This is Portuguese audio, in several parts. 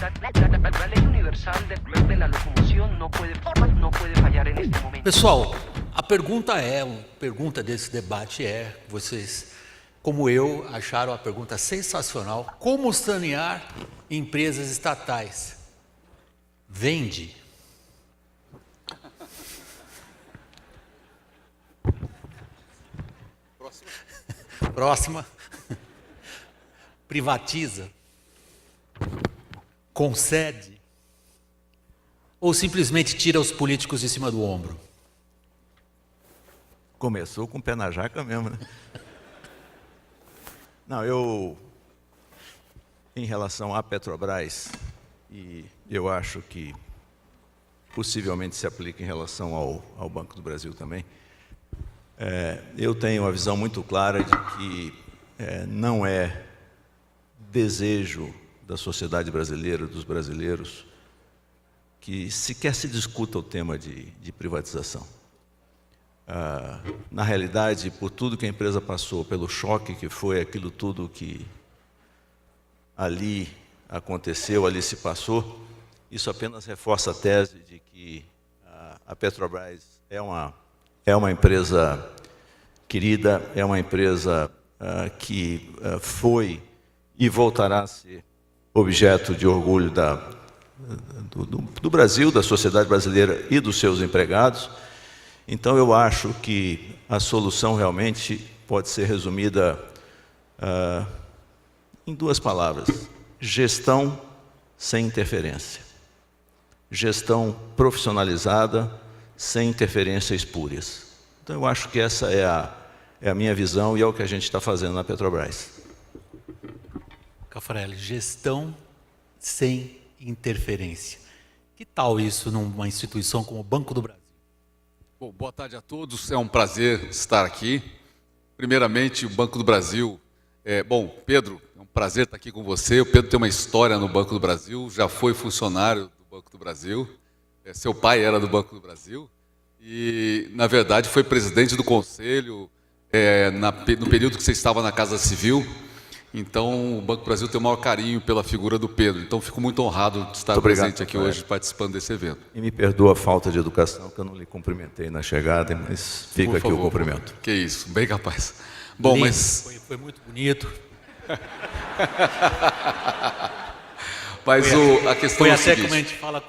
La ley universal de la locomoción no puede fallar en este momento. Pessoal, a pergunta desse debate é, vocês, como eu, acharam a pergunta sensacional: como sanear empresas estatais? Vende. Próxima. Privatiza. Concede. Ou simplesmente tira os políticos de cima do ombro? Começou com o pé na jaca mesmo, né? Não, em relação à Petrobras, e eu acho que possivelmente se aplica em relação ao Banco do Brasil também, eu tenho uma visão muito clara de que não é desejo da sociedade brasileira, dos brasileiros, que sequer se discuta o tema de privatização. Na realidade, por tudo que a empresa passou, pelo choque que foi aquilo tudo que ali aconteceu, ali se passou, isso apenas reforça a tese de que a Petrobras é uma empresa querida, é uma empresa que foi e voltará a ser objeto de orgulho do Brasil, da sociedade brasileira e dos seus empregados. Então, eu acho que a solução realmente pode ser resumida em duas palavras: gestão sem interferência. Gestão profissionalizada, sem interferências espúrias. Então, eu acho que essa é a minha visão e é o que a gente está fazendo na Petrobras. Caffarelli, gestão sem interferência. Que tal isso numa instituição como o Banco do Brasil? Bom, boa tarde a todos, é um prazer estar aqui. Primeiramente, o Banco do Brasil... Pedro, é um prazer estar aqui com você. O Pedro tem uma história no Banco do Brasil, já foi funcionário do Banco do Brasil, seu pai era do Banco do Brasil e, na verdade, foi presidente do conselho no período que você estava na Casa Civil. Então, o Banco do Brasil tem o maior carinho pela figura do Pedro. Então, fico muito honrado de estar presente aqui hoje, participando desse evento. E me perdoa a falta de educação, que eu não lhe cumprimentei na chegada, mas fica aqui o cumprimento. Que isso, bem capaz. Bom, lindo, mas... Foi muito bonito. Mas a questão foi é o até seguinte, como a gente fala,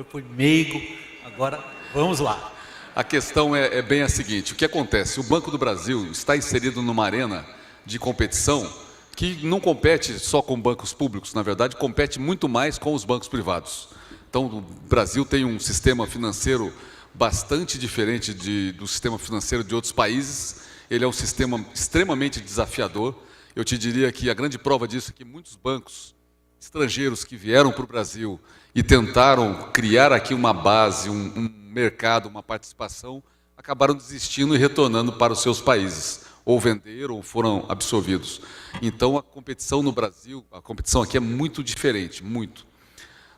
foi meigo. Agora, vamos lá. A questão é bem a seguinte: o que acontece? O Banco do Brasil está inserido numa arena de competição que não compete só com bancos públicos, na verdade, compete muito mais com os bancos privados. Então, o Brasil tem um sistema financeiro bastante diferente do sistema financeiro de outros países. Ele é um sistema extremamente desafiador. Eu te diria que a grande prova disso é que muitos bancos estrangeiros que vieram para o Brasil e tentaram criar aqui uma base, um mercado, uma participação, acabaram desistindo e retornando para os seus países, ou venderam ou foram absorvidos. Então, a competição no Brasil, a competição aqui é muito diferente, muito.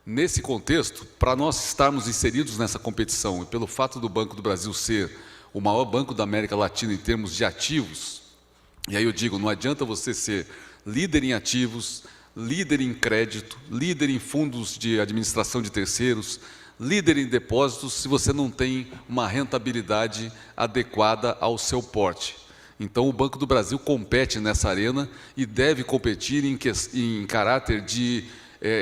Nesse contexto, para nós estarmos inseridos nessa competição, e pelo fato do Banco do Brasil ser o maior banco da América Latina em termos de ativos, e aí eu digo, não adianta você ser líder em ativos, líder em crédito, líder em fundos de administração de terceiros, líder em depósitos, se você não tem uma rentabilidade adequada ao seu porte. Então, o Banco do Brasil compete nessa arena e deve competir em caráter de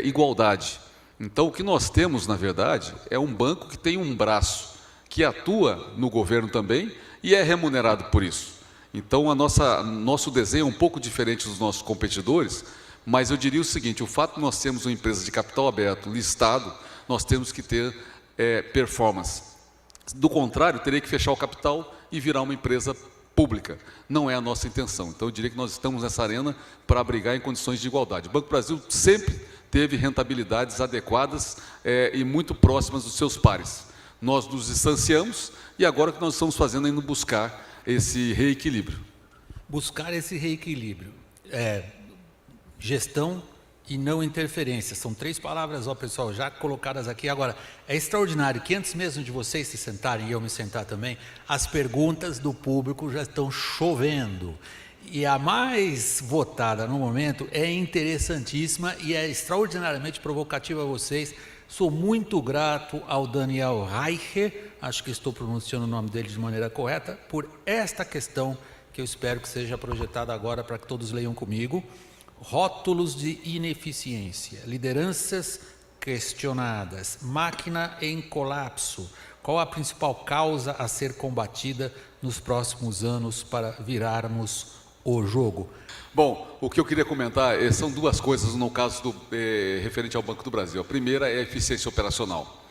igualdade. Então, o que nós temos, na verdade, é um banco que tem um braço que atua no governo também e é remunerado por isso. Então, nosso desenho é um pouco diferente dos nossos competidores, mas eu diria o seguinte: o fato de nós termos uma empresa de capital aberto, listado, nós temos que ter performance. Do contrário, teria que fechar o capital e virar uma empresa pública. Não é a nossa intenção. Então, eu diria que nós estamos nessa arena para brigar em condições de igualdade. O Banco do Brasil sempre teve rentabilidades adequadas e muito próximas dos seus pares. Nós nos distanciamos e agora o que nós estamos fazendo é indo buscar esse reequilíbrio. Buscar esse reequilíbrio. Gestão e não interferência. São 3 palavras, ó, pessoal, já colocadas aqui. Agora, é extraordinário que antes mesmo de vocês se sentarem e eu me sentar também, as perguntas do público já estão chovendo. E a mais votada no momento é interessantíssima e é extraordinariamente provocativa a vocês. Sou muito grato ao Daniel Reicher, acho que estou pronunciando o nome dele de maneira correta, por esta questão que eu espero que seja projetada agora para que todos leiam comigo. Rótulos de ineficiência, lideranças questionadas, máquina em colapso. Qual a principal causa a ser combatida nos próximos anos para virarmos o jogo? Bom, o que eu queria comentar são duas coisas no caso referente ao Banco do Brasil. A primeira é a eficiência operacional.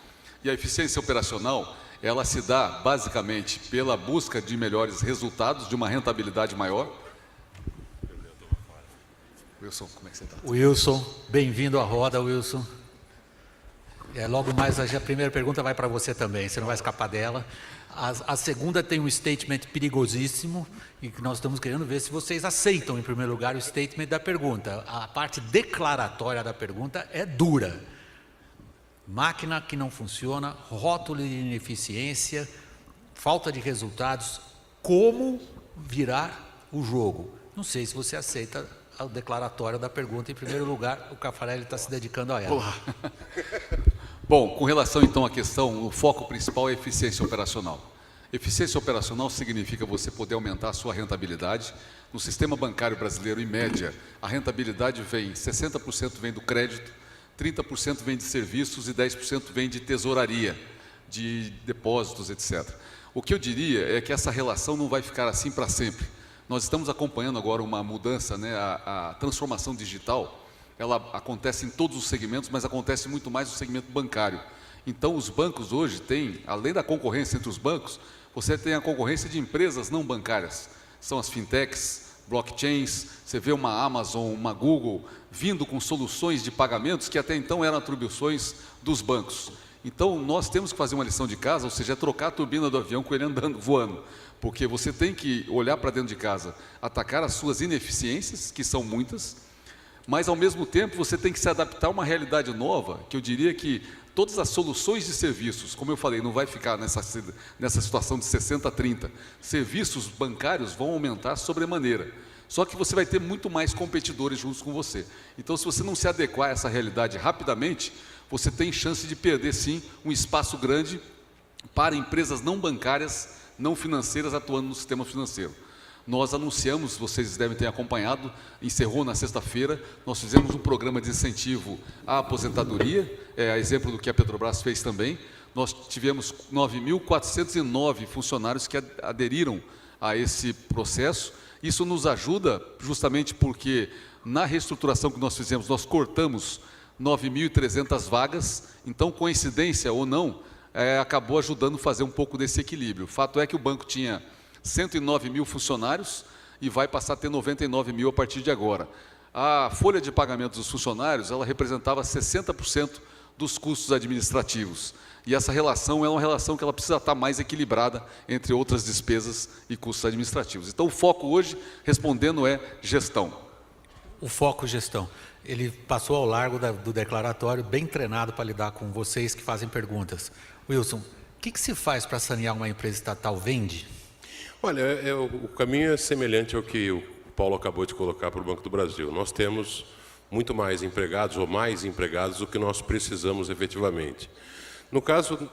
E a eficiência operacional, ela se dá basicamente pela busca de melhores resultados, de uma rentabilidade maior. Wilson, como é que você está? Wilson, bem-vindo à roda, Wilson. Logo mais, a primeira pergunta vai para você também, você não vai escapar dela. A segunda tem um statement perigosíssimo e que nós estamos querendo ver se vocês aceitam, em primeiro lugar, o statement da pergunta. A parte declaratória da pergunta é dura. Máquina que não funciona, rótulo de ineficiência, falta de resultados, como virar o jogo? Não sei se você aceita o declaratório da pergunta. Em primeiro lugar, o Caffarelli está se dedicando a ela. Olá. Bom, com relação então à questão, o foco principal é a eficiência operacional. Eficiência operacional significa você poder aumentar a sua rentabilidade. No sistema bancário brasileiro, em média, a rentabilidade vem, 60% vem do crédito, 30% vem de serviços e 10% vem de tesouraria, de depósitos, etc. O que eu diria é que essa relação não vai ficar assim para sempre. Nós estamos acompanhando agora uma mudança, né, a transformação digital. Ela acontece em todos os segmentos, mas acontece muito mais no segmento bancário. Então, os bancos hoje têm, além da concorrência entre os bancos, você tem a concorrência de empresas não bancárias. São as fintechs, blockchains, você vê uma Amazon, uma Google, vindo com soluções de pagamentos que até então eram atribuições dos bancos. Então, nós temos que fazer uma lição de casa, ou seja, trocar a turbina do avião com ele andando, voando. Porque você tem que olhar para dentro de casa, atacar as suas ineficiências, que são muitas, mas, ao mesmo tempo, você tem que se adaptar a uma realidade nova, que eu diria que todas as soluções de serviços, como eu falei, não vai ficar nessa situação de 60-30. Serviços bancários vão aumentar sobremaneira. Só que você vai ter muito mais competidores juntos com você. Então, se você não se adequar a essa realidade rapidamente, você tem chance de perder, sim, um espaço grande para empresas não bancárias, não financeiras, atuando no sistema financeiro. Nós anunciamos, vocês devem ter acompanhado, encerrou na sexta-feira, nós fizemos um programa de incentivo à aposentadoria, a exemplo do que a Petrobras fez também. Nós tivemos 9.409 funcionários que aderiram a esse processo. Isso nos ajuda justamente porque, na reestruturação que nós fizemos, nós cortamos 9.300 vagas, então, coincidência ou não, acabou ajudando a fazer um pouco desse equilíbrio. O fato é que o banco tinha 109 mil funcionários e vai passar a ter 99 mil a partir de agora. A folha de pagamento dos funcionários, ela representava 60% dos custos administrativos. E essa relação é uma relação que ela precisa estar mais equilibrada entre outras despesas e custos administrativos. Então, o foco hoje, respondendo, é gestão. O foco gestão. Ele passou ao largo do declaratório, bem treinado para lidar com vocês que fazem perguntas. Wilson, o que se faz para sanear uma empresa estatal vende? Olha, o caminho é semelhante ao que o Paulo acabou de colocar para o Banco do Brasil. Nós temos muito mais empregados ou mais empregados do que nós precisamos efetivamente. No caso,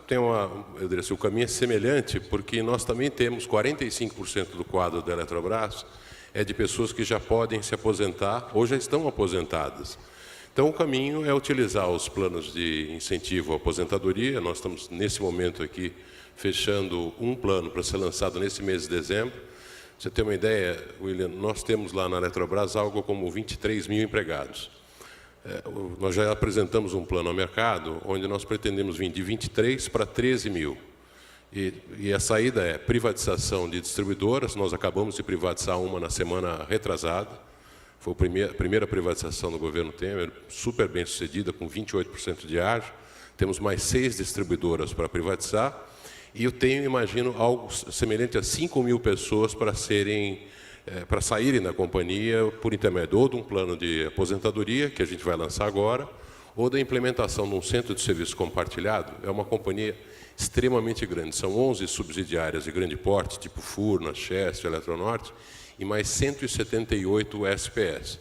eu diria assim, o caminho é semelhante porque nós também temos 45% do quadro da Eletrobras de pessoas que já podem se aposentar ou já estão aposentadas. Então, o caminho é utilizar os planos de incentivo à aposentadoria. Nós estamos, nesse momento aqui, fechando um plano para ser lançado nesse mês de dezembro. Você tem uma ideia, William, nós temos lá na Eletrobras algo como 23 mil empregados. Nós já apresentamos um plano ao mercado, onde nós pretendemos vir de 23 para 13 mil. E a saída é privatização de distribuidoras. Nós acabamos de privatizar uma na semana retrasada. Foi a primeira privatização do governo Temer, super bem sucedida, com 28% de ágio. Temos mais 6 distribuidoras para privatizar. E eu imagino, algo semelhante a 5 mil pessoas para saírem da companhia por intermédio ou de um plano de aposentadoria, que a gente vai lançar agora, ou da implementação de um centro de serviço compartilhado. É uma companhia extremamente grande. São 11 subsidiárias de grande porte, tipo Furnas, Chesf, Eletronorte, e mais 178 SPS.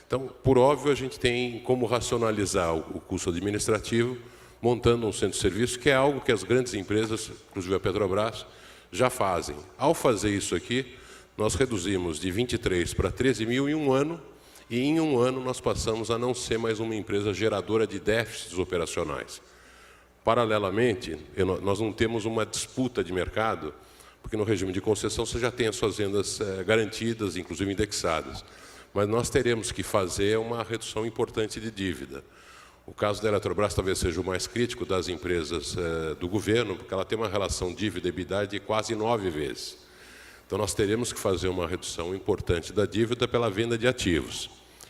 Então, por óbvio, a gente tem como racionalizar o custo administrativo, montando um centro de serviço, que é algo que as grandes empresas, inclusive a Petrobras, já fazem. Ao fazer isso aqui, nós reduzimos de 23 para 13 mil em um ano, e em um ano nós passamos a não ser mais uma empresa geradora de déficits operacionais. Paralelamente, nós não temos uma disputa de mercado, porque no regime de concessão você já tem as suas vendas garantidas, inclusive indexadas. Mas nós teremos que fazer uma redução importante de dívida. O caso da Eletrobras talvez seja o mais crítico das empresas do governo, porque ela tem uma relação dívida-EBITDA de quase 9 vezes. Então, nós teremos que fazer uma redução importante da dívida pela venda de ativos.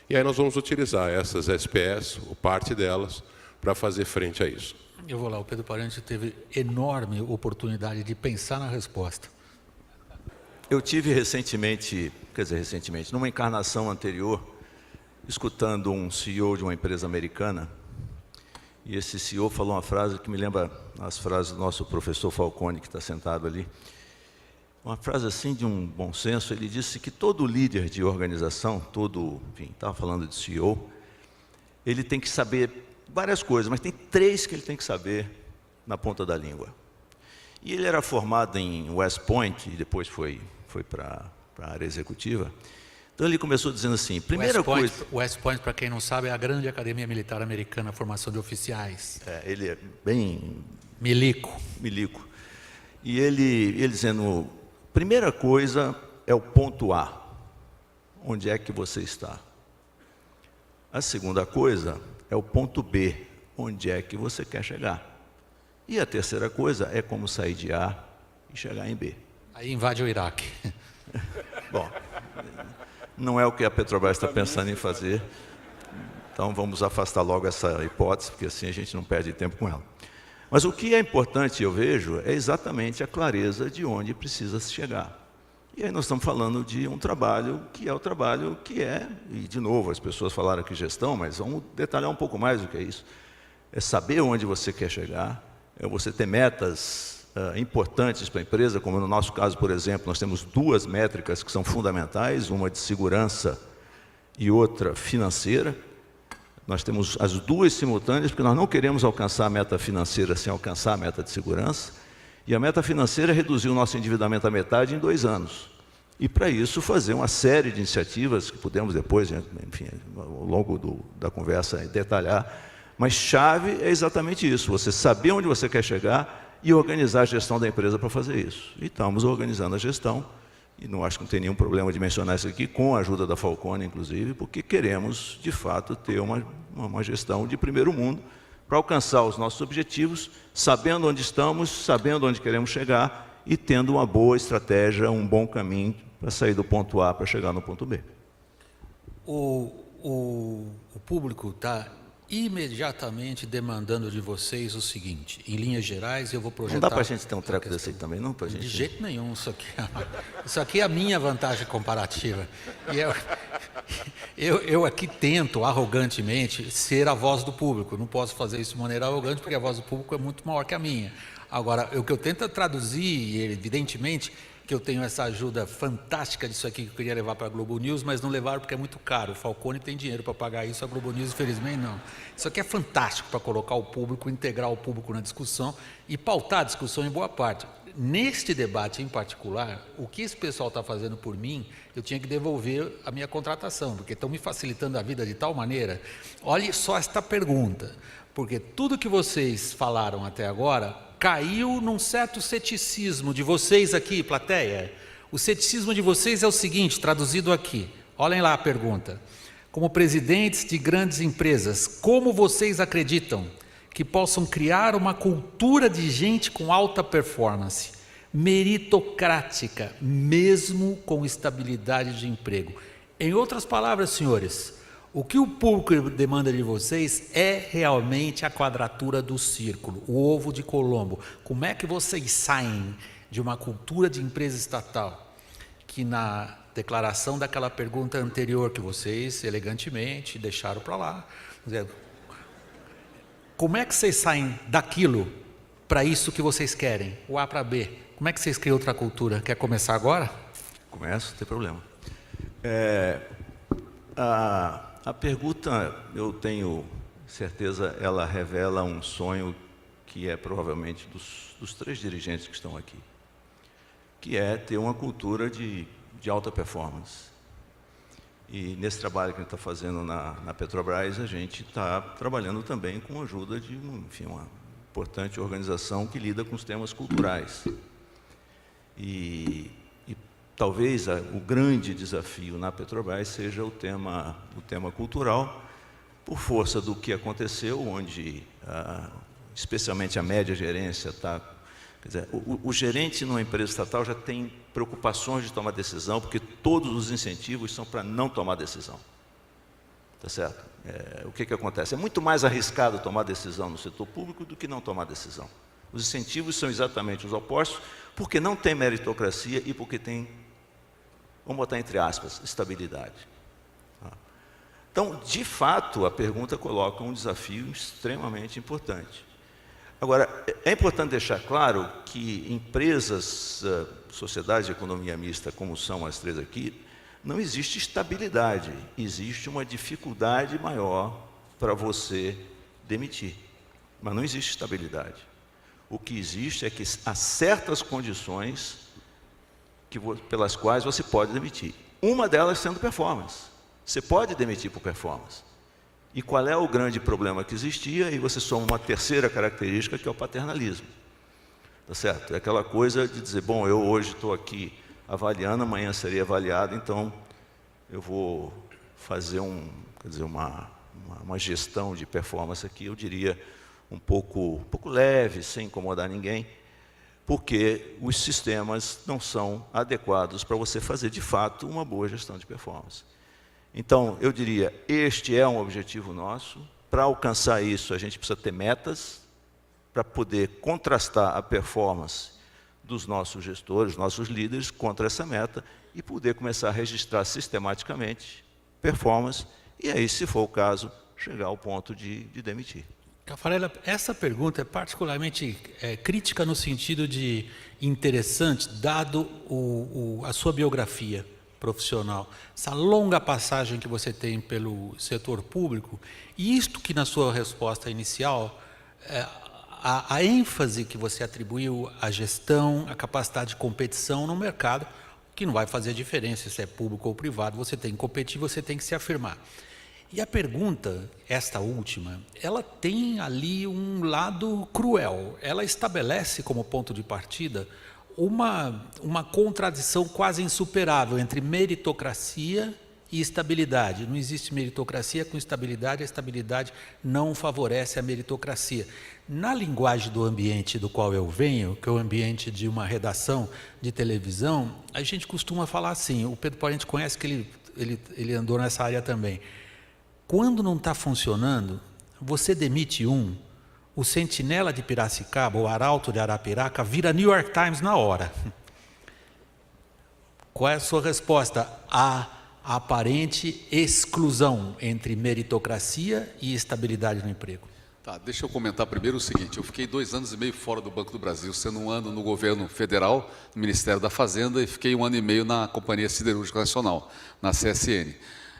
E aí nós vamos utilizar essas SPS, ou parte delas, para fazer frente a isso. Eu vou lá, o Pedro Parente teve enorme oportunidade de pensar na resposta. Eu tive recentemente, numa encarnação anterior, escutando um CEO de uma empresa americana, e esse CEO falou uma frase que me lembra as frases do nosso professor Falcone, que está sentado ali. Uma frase assim de um bom senso. Ele disse que todo líder de organização, estava falando de CEO, ele tem que saber várias coisas, mas tem 3 que ele tem que saber na ponta da língua. E ele era formado em West Point, e depois foi para a área executiva. Então ele começou dizendo assim, West Point, para quem não sabe, é a grande academia militar americana, formação de oficiais. Ele é bem... Milico. E ele dizendo, primeira coisa é o ponto A. Onde é que você está? A segunda coisa é o ponto B. Onde é que você quer chegar? E a terceira coisa é como sair de A e chegar em B. Aí invade o Iraque. Bom, não é o que a Petrobras está pensando em fazer, então vamos afastar logo essa hipótese, porque assim a gente não perde tempo com ela. Mas o que é importante, eu vejo, é exatamente a clareza de onde precisa se chegar. E aí nós estamos falando de um trabalho que é o trabalho que é, e de novo, as pessoas falaram aqui gestão, mas vamos detalhar um pouco mais do que é isso. É saber onde você quer chegar, é você ter metas importantes para a empresa, como no nosso caso, por exemplo, nós temos 2 métricas que são fundamentais, uma de segurança e outra financeira. Nós temos as 2 simultâneas, porque nós não queremos alcançar a meta financeira sem alcançar a meta de segurança. E a meta financeira é reduzir o nosso endividamento à metade em 2 anos. E para isso fazer uma série de iniciativas que podemos depois, enfim, ao longo da conversa, detalhar. Mas chave é exatamente isso, você saber onde você quer chegar e organizar a gestão da empresa para fazer isso. E estamos organizando a gestão, e não acho que não tem nenhum problema de mencionar isso aqui, com a ajuda da Falcone, inclusive, porque queremos, de fato, ter uma gestão de primeiro mundo para alcançar os nossos objetivos, sabendo onde estamos, sabendo onde queremos chegar e tendo uma boa estratégia, um bom caminho para sair do ponto A para chegar no ponto B. O público está imediatamente demandando de vocês o seguinte, em linhas gerais, eu vou projetar... Não dá para a gente ter um treco desse aí também, não? Pra gente... De jeito nenhum, isso aqui é a minha vantagem comparativa. E eu aqui tento, arrogantemente, ser a voz do público. Não posso fazer isso de maneira arrogante, porque a voz do público é muito maior que a minha. Agora, o que eu tento é traduzir, e evidentemente, que eu tenho essa ajuda fantástica disso aqui que eu queria levar para a Globo News, mas não levaram porque é muito caro. O Falcone tem dinheiro para pagar isso, a Globo News, infelizmente, não. Isso aqui é fantástico para colocar o público, integrar o público na discussão e pautar a discussão em boa parte. Neste debate em particular, o que esse pessoal está fazendo por mim, eu tinha que devolver a minha contratação, porque estão me facilitando a vida de tal maneira. Olhe só esta pergunta, porque tudo que vocês falaram até agora caiu num certo ceticismo de vocês aqui, plateia. O ceticismo de vocês é o seguinte, traduzido aqui. Olhem lá a pergunta. Como presidentes de grandes empresas, como vocês acreditam que possam criar uma cultura de gente com alta performance, meritocrática, mesmo com estabilidade de emprego? Em outras palavras, senhores, o que o público demanda de vocês é realmente a quadratura do círculo, o ovo de Colombo. Como é que vocês saem de uma cultura de empresa estatal, que na declaração daquela pergunta anterior que vocês elegantemente deixaram para lá, como é que vocês saem daquilo para isso que vocês querem, o A para B? Como é que vocês criam outra cultura? Quer começar agora? Começo, não tem problema. A pergunta, eu tenho certeza, ela revela um sonho que é provavelmente dos 3 dirigentes que estão aqui, que é ter uma cultura de alta performance. E nesse trabalho que a gente está fazendo na Petrobras, a gente está trabalhando também com a ajuda de uma importante organização que lida com os temas culturais. E talvez o grande desafio na Petrobras seja o tema cultural, por força do que aconteceu, onde especialmente a média gerência está... Quer dizer, o gerente numa empresa estatal já tem preocupações de tomar decisão, porque todos os incentivos são para não tomar decisão. Tá certo? O que acontece? É muito mais arriscado tomar decisão no setor público do que não tomar decisão. Os incentivos são exatamente os opostos, porque não tem meritocracia e porque tem, vamos botar entre aspas, estabilidade. Então, de fato, a pergunta coloca um desafio extremamente importante. Agora, é importante deixar claro que empresas, sociedades de economia mista, como são as 3 aqui, não existe estabilidade, existe uma dificuldade maior para você demitir, mas não existe estabilidade. O que existe é que há certas condições pelas quais você pode demitir. Uma delas sendo performance. Você pode demitir por performance. E qual é o grande problema que existia? E você soma uma terceira característica, que é o paternalismo. Tá certo? É aquela coisa de dizer, bom, eu hoje estou aqui avaliando, amanhã serei avaliado, então eu vou fazer uma gestão de performance aqui, eu diria, um pouco leve, sem incomodar ninguém, porque os sistemas não são adequados para você fazer, de fato, uma boa gestão de performance. Então, eu diria, este é um objetivo nosso. Para alcançar isso, a gente precisa ter metas para poder contrastar a performance dos nossos gestores, nossos líderes, contra essa meta e poder começar a registrar sistematicamente performance e aí, se for o caso, chegar ao ponto de demitir. Caffarella, essa pergunta é particularmente crítica no sentido de interessante, dado a sua biografia profissional, essa longa passagem que você tem pelo setor público, e isto que na sua resposta inicial, a ênfase que você atribuiu à gestão, à capacidade de competição no mercado, que não vai fazer diferença se é público ou privado, você tem que competir, você tem que se afirmar. E a pergunta, esta última, ela tem ali um lado cruel, ela estabelece como ponto de partida uma contradição quase insuperável entre meritocracia e estabilidade. Não existe meritocracia com estabilidade, a estabilidade não favorece a meritocracia. Na linguagem do ambiente do qual eu venho, que é o ambiente de uma redação de televisão, a gente costuma falar assim, o Pedro Parente conhece que ele andou nessa área também. Quando não está funcionando, você demite o Sentinela de Piracicaba, o Arauto de Arapiraca, vira New York Times na hora. Qual é a sua resposta à aparente exclusão entre meritocracia e estabilidade no emprego? Tá, deixa eu comentar primeiro o seguinte, eu fiquei 2 anos e meio fora do Banco do Brasil, sendo 1 ano no governo federal, no Ministério da Fazenda, e fiquei 1 ano e meio na Companhia Siderúrgica Nacional, na CSN.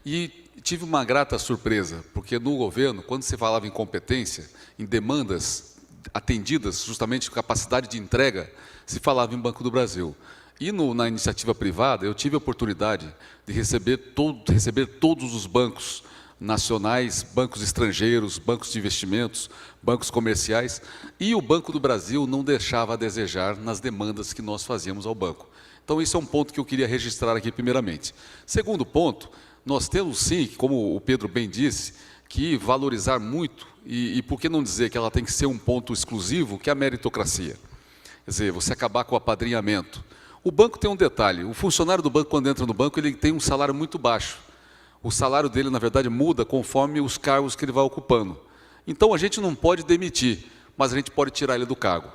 E tive uma grata surpresa, porque no governo, quando se falava em competência, em demandas atendidas, justamente capacidade de entrega, se falava em Banco do Brasil. E na iniciativa privada, eu tive a oportunidade de receber todos os bancos nacionais, bancos estrangeiros, bancos de investimentos, bancos comerciais, e o Banco do Brasil não deixava a desejar nas demandas que nós fazíamos ao banco. Então, isso é um ponto que eu queria registrar aqui primeiramente. Segundo ponto, nós temos sim, como o Pedro bem disse, que valorizar muito, e por que não dizer que ela tem que ser um ponto exclusivo, que é a meritocracia. Quer dizer, você acabar com o apadrinhamento. O banco tem um detalhe, o funcionário do banco, quando entra no banco, ele tem um salário muito baixo. O salário dele, na verdade, muda conforme os cargos que ele vai ocupando. Então, a gente não pode demitir, mas a gente pode tirar ele do cargo.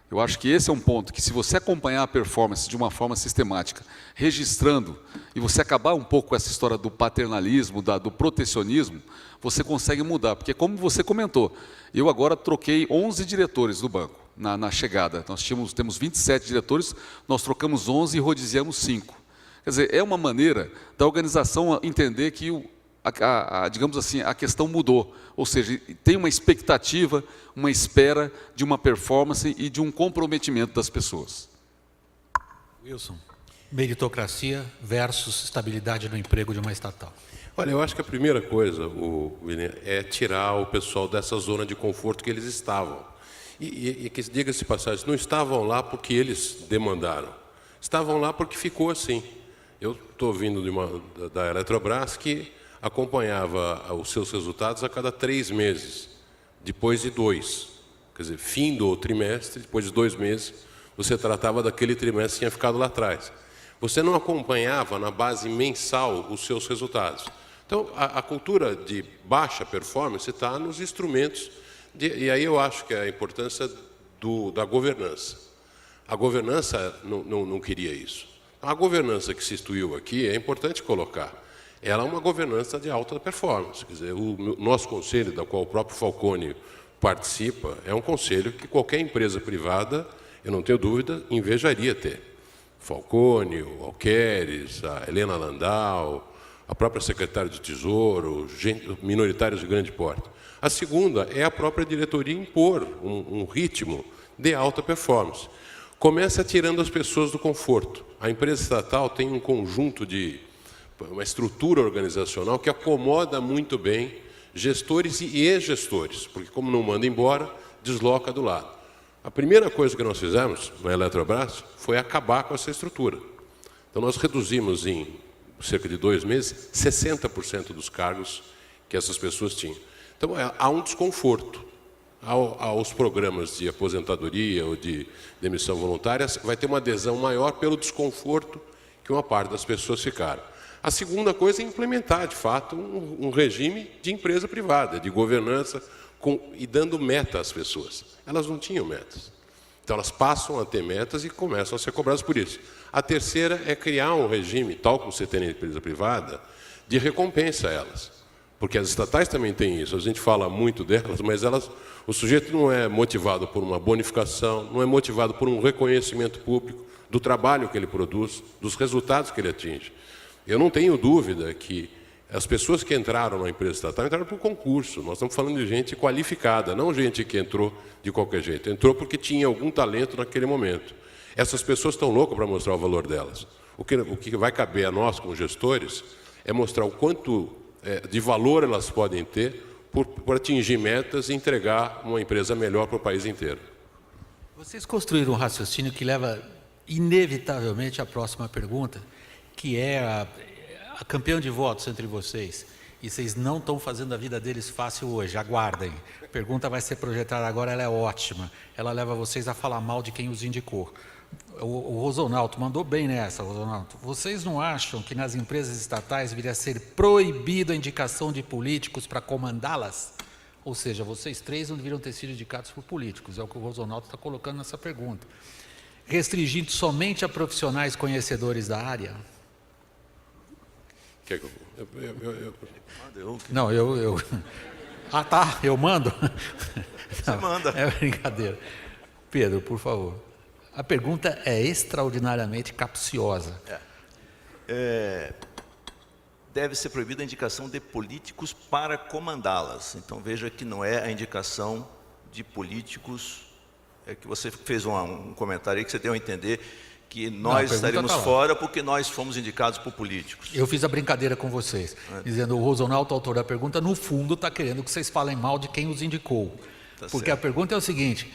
Eu acho que esse é um ponto que, se você acompanhar a performance de uma forma sistemática, registrando, e você acabar um pouco com essa história do paternalismo, do protecionismo, você consegue mudar. Porque, como você comentou, eu agora troquei 11 diretores do banco na chegada. Nós temos 27 diretores, nós trocamos 11 e rodiziamos 5. Quer dizer, é uma maneira da organização entender que, digamos assim, a questão mudou. Ou seja, tem uma expectativa, uma espera de uma performance e de um comprometimento das pessoas. Wilson, meritocracia versus estabilidade no emprego de uma estatal. Olha, eu acho que a primeira coisa, é tirar o pessoal dessa zona de conforto que eles estavam. E que, diga-se de passagem, não estavam lá porque eles demandaram. Estavam lá porque ficou assim. Eu estou vindo da Eletrobras, que acompanhava os seus resultados a cada 3 meses, depois de 2. Quer dizer, fim do trimestre, depois de 2 meses, você tratava daquele trimestre que tinha ficado lá atrás. Você não acompanhava na base mensal os seus resultados. Então, a cultura de baixa performance está nos instrumentos, e aí eu acho que é a importância da governança. A governança não queria isso. A governança que se instituiu aqui, é importante colocar, ela é uma governança de alta performance. Quer dizer, o nosso conselho, da qual o próprio Falcone participa, é um conselho que qualquer empresa privada, eu não tenho dúvida, invejaria ter. Falcone, o Alqueres, a Helena Landau, a própria secretária de Tesouro, minoritários de grande porte. A segunda é a própria diretoria impor um ritmo de alta performance. Começa tirando as pessoas do conforto. A empresa estatal tem um conjunto uma estrutura organizacional que acomoda muito bem gestores e ex-gestores, porque como não manda embora, desloca do lado. A primeira coisa que nós fizemos na Eletrobras foi acabar com essa estrutura. Então nós reduzimos em cerca de 2 meses 60% dos cargos que essas pessoas tinham. Então há um desconforto. Aos programas de aposentadoria ou de demissão voluntária, vai ter uma adesão maior pelo desconforto que uma parte das pessoas ficaram. A segunda coisa é implementar, de fato, um regime de empresa privada, de governança, e dando meta às pessoas. Elas não tinham metas. Então, elas passam a ter metas e começam a ser cobradas por isso. A terceira é criar um regime, tal como você tem na empresa privada, de recompensa a elas. Porque as estatais também têm isso. A gente fala muito delas, mas o sujeito não é motivado por uma bonificação, não é motivado por um reconhecimento público do trabalho que ele produz, dos resultados que ele atinge. Eu não tenho dúvida que as pessoas que entraram na empresa estatal entraram por concurso. Nós estamos falando de gente qualificada, não gente que entrou de qualquer jeito. Entrou porque tinha algum talento naquele momento. Essas pessoas estão loucas para mostrar o valor delas. O que vai caber a nós, como gestores, é mostrar o quanto de valor elas podem ter por atingir metas e entregar uma empresa melhor para o país inteiro. Vocês construíram um raciocínio que leva inevitavelmente à próxima pergunta, que é a campeã de votos entre vocês. E vocês não estão fazendo a vida deles fácil hoje, aguardem. A pergunta vai ser projetada agora, ela é ótima. Ela leva vocês a falar mal de quem os indicou. O Rosonaldo mandou bem nessa, Rosonaldo. Vocês não acham que nas empresas estatais viria a ser proibido a indicação de políticos para comandá-las? Ou seja, vocês 3 não deveriam ter sido indicados por políticos, é o que o Rosonaldo está colocando nessa pergunta. Restringindo somente a profissionais conhecedores da área? Não, eu... Ah, tá, eu mando? Você manda. É brincadeira. Pedro, por favor. A pergunta é extraordinariamente capciosa. Deve ser proibida a indicação de políticos para comandá-las. Então, veja que não é a indicação de políticos, que você fez um comentário aí que você deu a entender que nós estaríamos fora porque nós fomos indicados por políticos. Eu fiz a brincadeira com vocês, dizendo o Rosonaldo, autor da pergunta, no fundo está querendo que vocês falem mal de quem os indicou. Tá porque certo. A pergunta é o seguinte: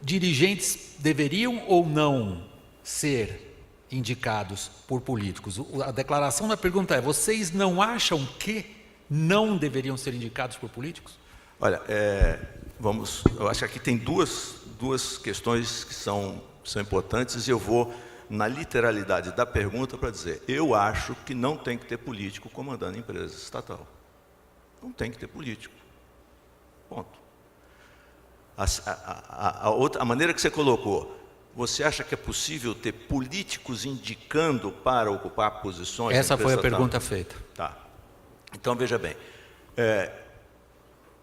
dirigentes deveriam ou não ser indicados por políticos? A declaração da pergunta é: vocês não acham que não deveriam ser indicados por políticos? Olha, eu acho que aqui tem duas questões que são importantes, e eu vou na literalidade da pergunta para dizer: eu acho que não tem que ter político comandando empresa estatal. Não tem que ter político. Ponto. A maneira que você colocou, você acha que é possível ter políticos indicando para ocupar posições? Essa foi a estatal? pergunta feita. Tá. Então, veja bem.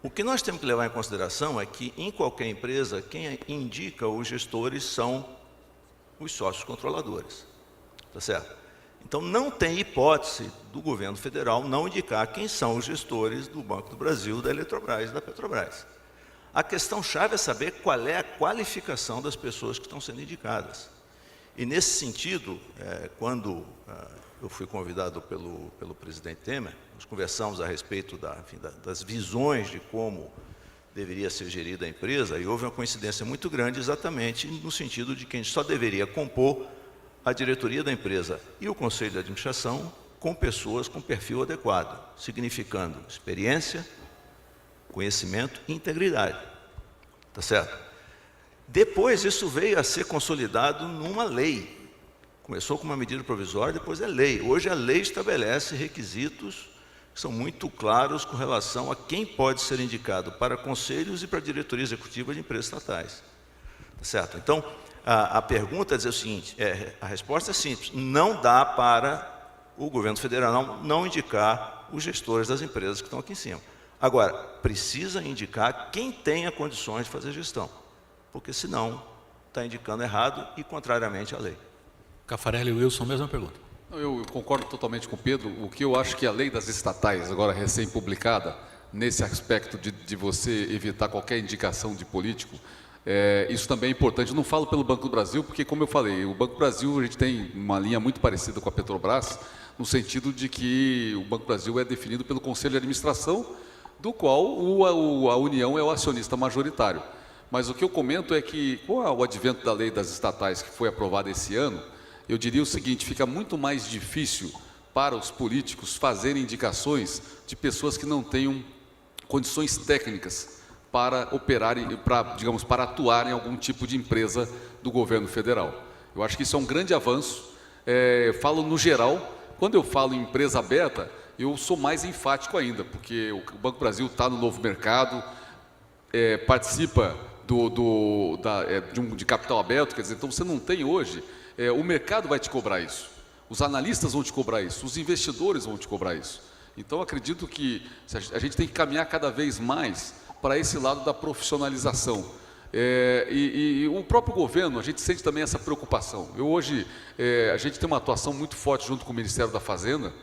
O que nós temos que levar em consideração é que, em qualquer empresa, quem indica os gestores são os sócios controladores. Tá certo? Então, não tem hipótese do governo federal não indicar quem são os gestores do Banco do Brasil, da Eletrobras e da Petrobras. A questão-chave é saber qual é a qualificação das pessoas que estão sendo indicadas. E, nesse sentido, quando eu fui convidado pelo presidente Temer, nós conversamos a respeito das visões de como deveria ser gerida a empresa, e houve uma coincidência muito grande exatamente no sentido de que a gente só deveria compor a diretoria da empresa e o conselho de administração com pessoas com perfil adequado, significando experiência, conhecimento e integridade. Tá certo? Depois isso veio a ser consolidado numa lei. Começou com uma medida provisória, depois é lei. Hoje a lei estabelece requisitos que são muito claros com relação a quem pode ser indicado para conselhos e para diretoria executiva de empresas estatais. Tá certo? Então, a pergunta é dizer o seguinte, a resposta é simples, não dá para o governo federal não indicar os gestores das empresas que estão aqui em cima. Agora, precisa indicar quem tenha condições de fazer gestão, porque senão está indicando errado e contrariamente à lei. Caffarelli e Wilson, mesma pergunta. Eu concordo totalmente com o Pedro. O que eu acho que a lei das estatais, agora recém-publicada, nesse aspecto de você evitar qualquer indicação de político, isso também é importante. Eu não falo pelo Banco do Brasil, porque, como eu falei, o Banco do Brasil, a gente tem uma linha muito parecida com a Petrobras, no sentido de que o Banco do Brasil é definido pelo Conselho de Administração, do qual a União é o acionista majoritário. Mas o que eu comento é que, com o advento da lei das estatais, que foi aprovada esse ano, eu diria o seguinte, fica muito mais difícil para os políticos fazerem indicações de pessoas que não tenham condições técnicas para operar, para atuar em algum tipo de empresa do governo federal. Eu acho que isso é um grande avanço. Falo no geral, quando eu falo em empresa aberta, eu sou mais enfático ainda, porque o Banco do Brasil está no novo mercado, participa de capital aberto, quer dizer, então você não tem hoje, o mercado vai te cobrar isso, os analistas vão te cobrar isso, os investidores vão te cobrar isso. Então, acredito que a gente tem que caminhar cada vez mais para esse lado da profissionalização. E o próprio governo, a gente sente também essa preocupação. Hoje, a gente tem uma atuação muito forte junto com o Ministério da Fazenda,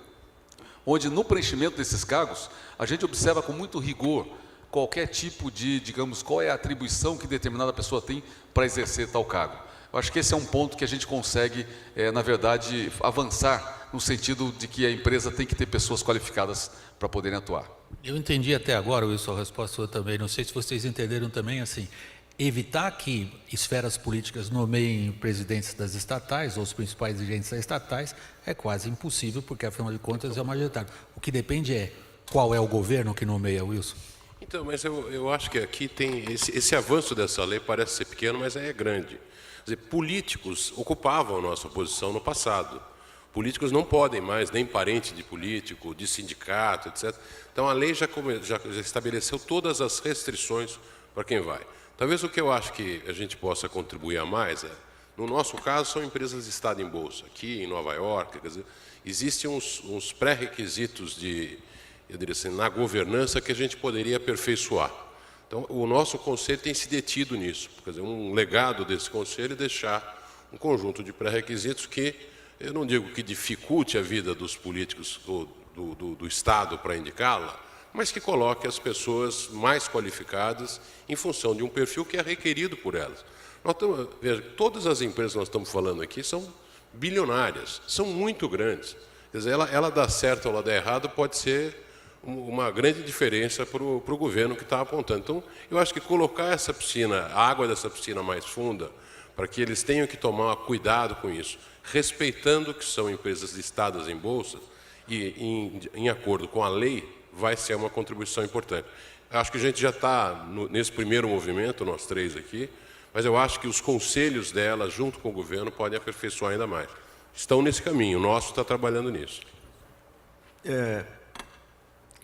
onde no preenchimento desses cargos, a gente observa com muito rigor qualquer tipo de, digamos, qual é a atribuição que determinada pessoa tem para exercer tal cargo. Eu acho que esse é um ponto que a gente consegue, na verdade, avançar no sentido de que a empresa tem que ter pessoas qualificadas para poderem atuar. Eu entendi até agora, Wilson, a resposta sua também, não sei se vocês entenderam também assim, evitar que esferas políticas nomeiem presidentes das estatais ou os principais dirigentes das estatais é quase impossível, porque afinal de contas é o majoritário. O que depende é qual é o governo que nomeia, Wilson. Então, mas eu acho que aqui tem esse avanço dessa lei parece ser pequeno, mas é grande. Quer dizer, políticos ocupavam a nossa posição no passado. Políticos não podem mais, nem parente de político, de sindicato, etc. Então, a lei já estabeleceu todas as restrições para quem vai. Talvez o que eu acho que a gente possa contribuir a mais no nosso caso, são empresas de Estado em Bolsa. Aqui em Nova York, quer dizer, existem uns pré-requisitos eu diria assim, na governança que a gente poderia aperfeiçoar. Então, o nosso conselho tem se detido nisso. Quer dizer, um legado desse conselho é deixar um conjunto de pré-requisitos que, eu não digo que dificulte a vida dos políticos do Estado para indicá-la, mas que coloque as pessoas mais qualificadas em função de um perfil que é requerido por elas. Veja, todas as empresas que nós estamos falando aqui são bilionárias, são muito grandes. Quer dizer, ela dá certo ou ela dá errado pode ser uma grande diferença para o governo que está apontando. Então, eu acho que colocar essa piscina, a água dessa piscina mais funda, para que eles tenham que tomar cuidado com isso, respeitando que são empresas listadas em bolsa e em acordo com a lei, vai ser uma contribuição importante. Acho que a gente já está nesse primeiro movimento, nós três aqui, mas eu acho que os conselhos dela, junto com o governo, podem aperfeiçoar ainda mais. Estão nesse caminho, o nosso está trabalhando nisso.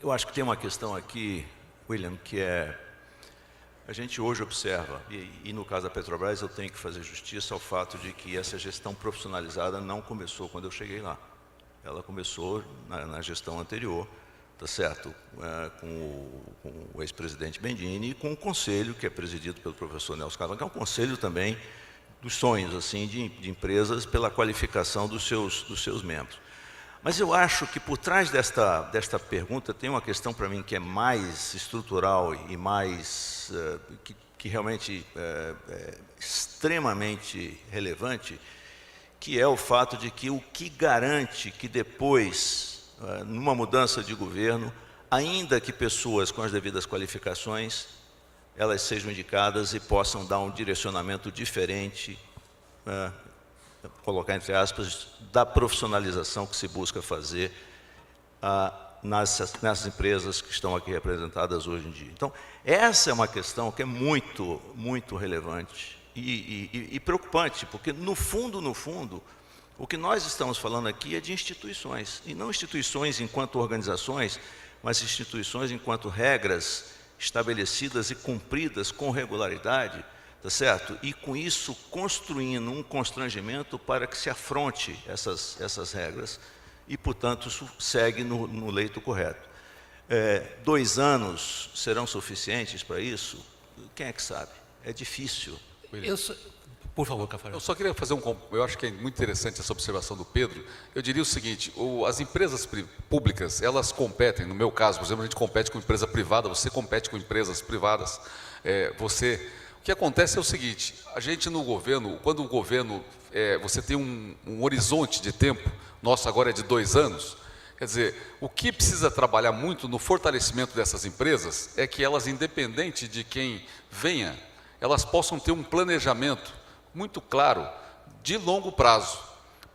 Eu acho que tem uma questão aqui, William, que a gente hoje observa, e no caso da Petrobras eu tenho que fazer justiça ao fato de que essa gestão profissionalizada não começou quando eu cheguei lá. Ela começou na gestão anterior, tá certo? Com o ex-presidente Bendini e com o conselho, que é presidido pelo professor Nelson Cavalcante, que é um conselho também dos sonhos assim de empresas pela qualificação dos seus membros. Mas eu acho que por trás desta pergunta tem uma questão para mim que é mais estrutural e mais que realmente é extremamente relevante, que é o fato de que o que garante que depois, numa mudança de governo, ainda que pessoas com as devidas qualificações, elas sejam indicadas e possam dar um direcionamento diferente, colocar entre aspas, da profissionalização que se busca fazer nessas empresas que estão aqui representadas hoje em dia. Então, essa é uma questão que é muito, muito relevante e preocupante, porque no fundo, o que nós estamos falando aqui é de instituições, e não instituições enquanto organizações, mas instituições enquanto regras estabelecidas e cumpridas com regularidade, tá certo? E com isso construindo um constrangimento para que se afronte essas regras e, portanto, isso segue no leito correto. 2 anos serão suficientes para isso? Quem é que sabe? É difícil. Por favor, Caffarel. Eu só queria fazer eu acho que é muito interessante essa observação do Pedro. Eu diria o seguinte, as empresas públicas, elas competem, no meu caso, por exemplo, a gente compete com empresa privada, você compete com empresas privadas, o que acontece é o seguinte, a gente no governo, quando o governo, você tem um horizonte de tempo, nosso agora é de 2 anos, quer dizer, o que precisa trabalhar muito no fortalecimento dessas empresas é que elas, independente de quem venha, elas possam ter um planejamento muito claro, de longo prazo,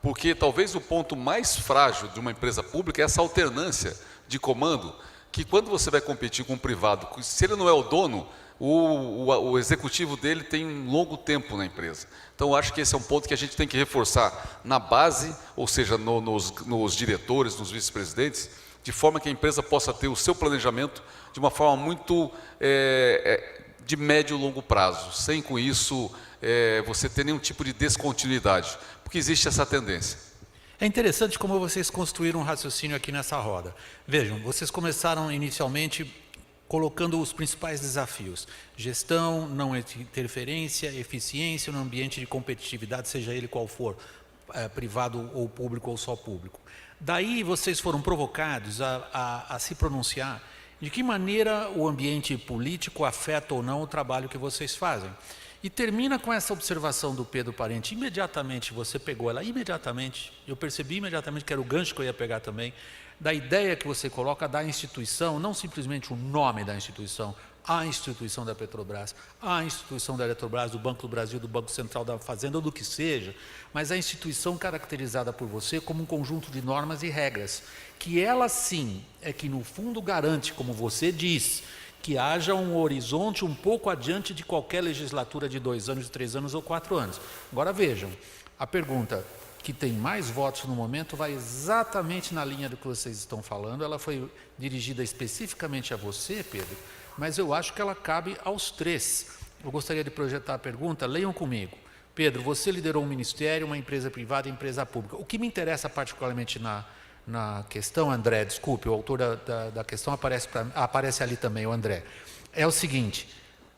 porque talvez o ponto mais frágil de uma empresa pública é essa alternância de comando, que quando você vai competir com um privado, se ele não é o dono, o executivo dele tem um longo tempo na empresa. Então, eu acho que esse é um ponto que a gente tem que reforçar na base, ou seja, nos diretores, nos vice-presidentes, de forma que a empresa possa ter o seu planejamento de uma forma muito de médio e longo prazo, sem com isso você ter nenhum tipo de descontinuidade, porque existe essa tendência. É interessante como vocês construíram um raciocínio aqui nessa roda. Vejam, vocês começaram inicialmente colocando os principais desafios: gestão, não interferência, eficiência no ambiente de competitividade, seja ele qual for, privado ou público ou só público. Daí vocês foram provocados a se pronunciar de que maneira o ambiente político afeta ou não o trabalho que vocês fazem. E termina com essa observação do Pedro Parente. Imediatamente, você pegou ela, imediatamente, eu percebi imediatamente que era o gancho que eu ia pegar também, da ideia que você coloca da instituição, não simplesmente o nome da instituição, a instituição da Petrobras, a instituição da Eletrobras, do Banco do Brasil, do Banco Central da Fazenda, ou do que seja, mas a instituição caracterizada por você como um conjunto de normas e regras, que ela sim é que no fundo garante, como você diz, que haja um horizonte um pouco adiante de qualquer legislatura de 2 anos, 3 anos ou 4 anos. Agora vejam, a pergunta que tem mais votos no momento vai exatamente na linha do que vocês estão falando. Ela foi dirigida especificamente a você, Pedro, mas eu acho que ela cabe aos 3. Eu gostaria de projetar a pergunta, leiam comigo. Pedro, você liderou um ministério, uma empresa privada e empresa pública. O que me interessa particularmente na questão, André, desculpe, o autor da questão aparece ali também, o André, é o seguinte: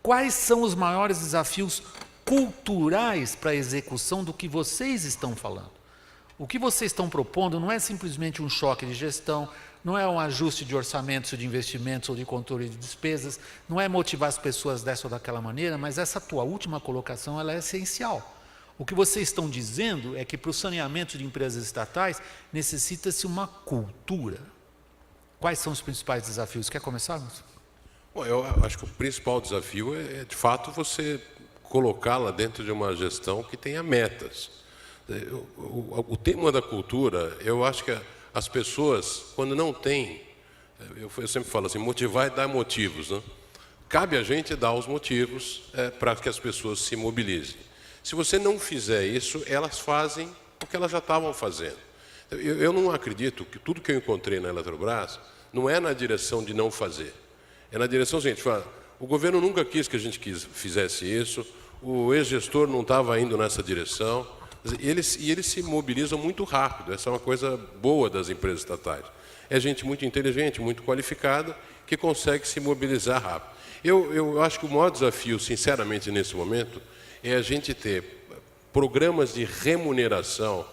quais são os maiores desafios culturais para a execução do que vocês estão falando? O que vocês estão propondo não é simplesmente um choque de gestão, não é um ajuste de orçamentos, de investimentos ou de controle de despesas, não é motivar as pessoas dessa ou daquela maneira, mas essa tua última colocação ela é essencial. O que vocês estão dizendo é que para o saneamento de empresas estatais necessita-se uma cultura. Quais são os principais desafios? Quer começar? Bom, eu acho que o principal desafio é de fato, você colocá-la dentro de uma gestão que tenha metas. O tema da cultura, eu acho que as pessoas, quando não têm, eu sempre falo assim, motivar é dar motivos, né? Cabe a gente dar os motivos para que as pessoas se mobilizem. Se você não fizer isso, elas fazem o que elas já estavam fazendo. Eu não acredito que tudo que eu encontrei na Eletrobras não é na direção de não fazer. É na direção seguinte, o governo nunca quis que a gente fizesse isso, o ex-gestor não estava indo nessa direção, e eles se mobilizam muito rápido. Essa é uma coisa boa das empresas estatais. É gente muito inteligente, muito qualificada, que consegue se mobilizar rápido. Eu acho que o maior desafio, sinceramente, nesse momento, é a gente ter programas de remuneração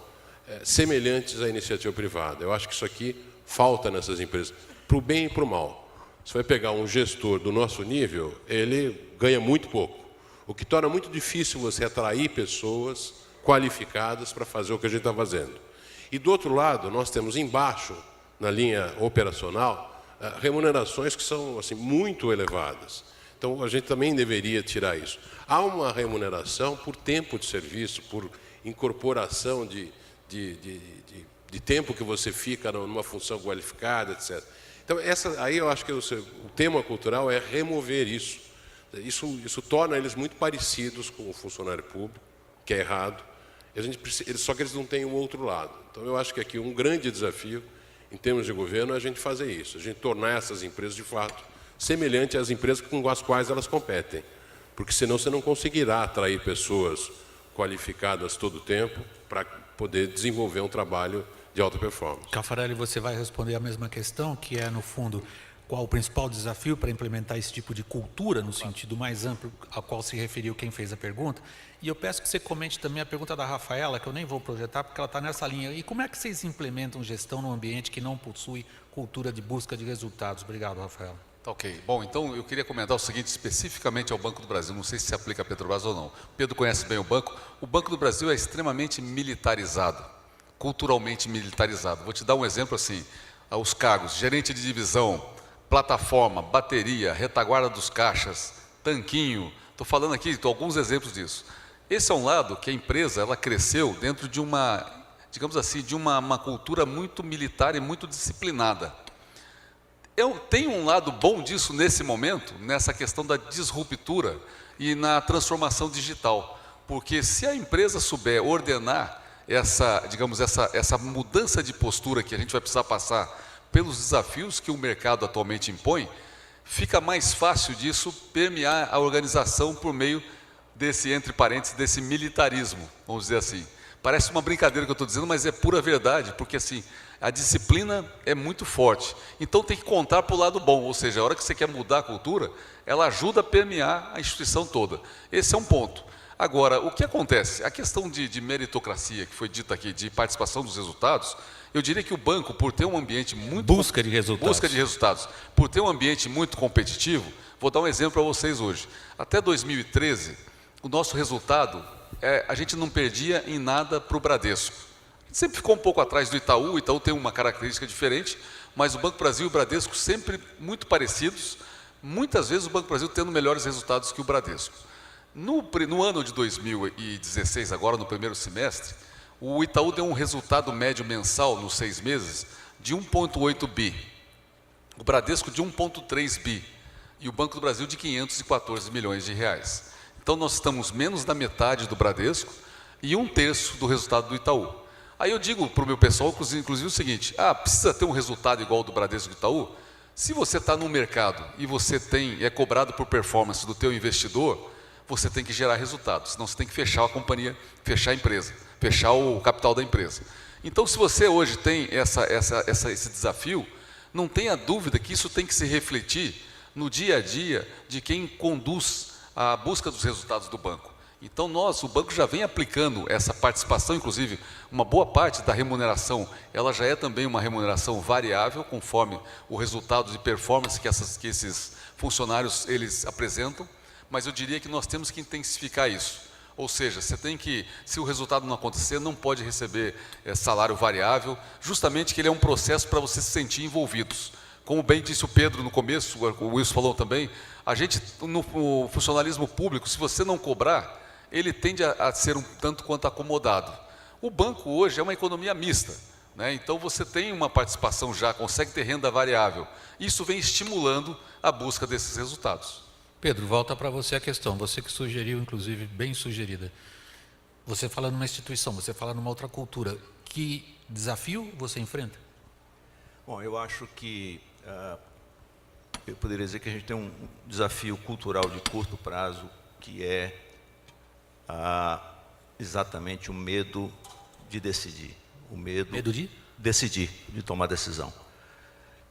semelhantes à iniciativa privada. Eu acho que isso aqui falta nessas empresas, para o bem e para o mal. Você vai pegar um gestor do nosso nível, ele ganha muito pouco, o que torna muito difícil você atrair pessoas qualificadas para fazer o que a gente está fazendo. E do outro lado, nós temos embaixo, na linha operacional, remunerações que são assim, muito elevadas. Então, a gente também deveria tirar isso. Há uma remuneração por tempo de serviço, por incorporação de tempo que você fica numa função qualificada, etc. Então, aí eu acho que o tema cultural é remover isso. Isso torna eles muito parecidos com o funcionário público, que é errado. Só que eles não têm o outro lado. Então, eu acho que aqui um grande desafio, em termos de governo, é a gente fazer isso, a gente tornar essas empresas, de fato, semelhantes às empresas com as quais elas competem. Porque senão você não conseguirá atrair pessoas qualificadas todo o tempo para poder desenvolver um trabalho de alta performance. Caffarelli, você vai responder a mesma questão, que é, no fundo, qual o principal desafio para implementar esse tipo de cultura, no sentido mais amplo ao qual se referiu quem fez a pergunta. E eu peço que você comente também a pergunta da Rafaela, que eu nem vou projetar, porque ela está nessa linha. E como é que vocês implementam gestão num ambiente que não possui cultura de busca de resultados? Obrigado, Rafaela. Tá ok. Bom, então eu queria comentar o seguinte, especificamente ao Banco do Brasil, não sei se aplica a Petrobras ou não. Pedro conhece bem o Banco. O Banco do Brasil é extremamente militarizado, culturalmente militarizado. Vou te dar um exemplo assim, os cargos, gerente de divisão, plataforma, bateria, retaguarda dos caixas, tanquinho, estou falando aqui alguns exemplos disso. Esse é um lado que a empresa ela cresceu dentro de uma, digamos assim, de uma cultura muito militar e muito disciplinada. Tem um lado bom disso nesse momento, nessa questão da disruptura e na transformação digital, porque se a empresa souber ordenar essa mudança de postura que a gente vai precisar passar pelos desafios que o mercado atualmente impõe, fica mais fácil disso permear a organização por meio desse, entre parênteses, desse militarismo, vamos dizer assim. Parece uma brincadeira que eu estou dizendo, mas é pura verdade, porque assim, a disciplina é muito forte. Então tem que contar para o lado bom, ou seja, a hora que você quer mudar a cultura, ela ajuda a permear a instituição toda. Esse é um ponto. Agora, o que acontece? A questão de meritocracia, que foi dita aqui, de participação dos resultados, eu diria que o banco, por ter um ambiente muito... Busca de resultados. Por ter um ambiente muito competitivo, vou dar um exemplo para vocês hoje. Até 2013, o nosso resultado, a gente não perdia em nada para o Bradesco. A gente sempre ficou um pouco atrás do Itaú, o Itaú tem uma característica diferente, mas o Banco do Brasil e o Bradesco sempre muito parecidos, muitas vezes o Banco do Brasil tendo melhores resultados que o Bradesco. No ano de 2016, agora no primeiro semestre, o Itaú deu um resultado médio mensal nos 6 meses de 1,8 bi, o Bradesco de 1,3 bi e o Banco do Brasil de 514 milhões de reais. Então nós estamos menos da metade do Bradesco e 1/3 do resultado do Itaú. Aí eu digo para o meu pessoal, inclusive o seguinte, precisa ter um resultado igual ao do Bradesco e do Itaú? Se você está no mercado e você é cobrado por performance do teu investidor, você tem que gerar resultados, senão você tem que fechar a companhia, fechar a empresa, fechar o capital da empresa. Então, se você hoje tem esse desafio, não tenha dúvida que isso tem que se refletir no dia a dia de quem conduz a busca dos resultados do banco. Então, o banco já vem aplicando essa participação, inclusive, uma boa parte da remuneração, ela já é também uma remuneração variável, conforme o resultado de performance que esses funcionários eles apresentam, mas eu diria que nós temos que intensificar isso. Ou seja, você tem que, se o resultado não acontecer, não pode receber salário variável, justamente que ele é um processo para você se sentir envolvidos. Como bem disse o Pedro no começo, o Wilson falou também, a gente, no funcionalismo público, se você não cobrar, ele tende a ser um tanto quanto acomodado. O banco hoje é uma economia mista, né? Então você tem uma participação já, consegue ter renda variável. Isso vem estimulando a busca desses resultados. Pedro, volta para você a questão, você que sugeriu, inclusive, bem sugerida. Você fala numa instituição, você fala numa outra cultura. Que desafio você enfrenta? Bom, eu acho que, eu poderia dizer que a gente tem um desafio cultural de curto prazo, que é exatamente o medo de decidir. O medo de decidir, de tomar decisão.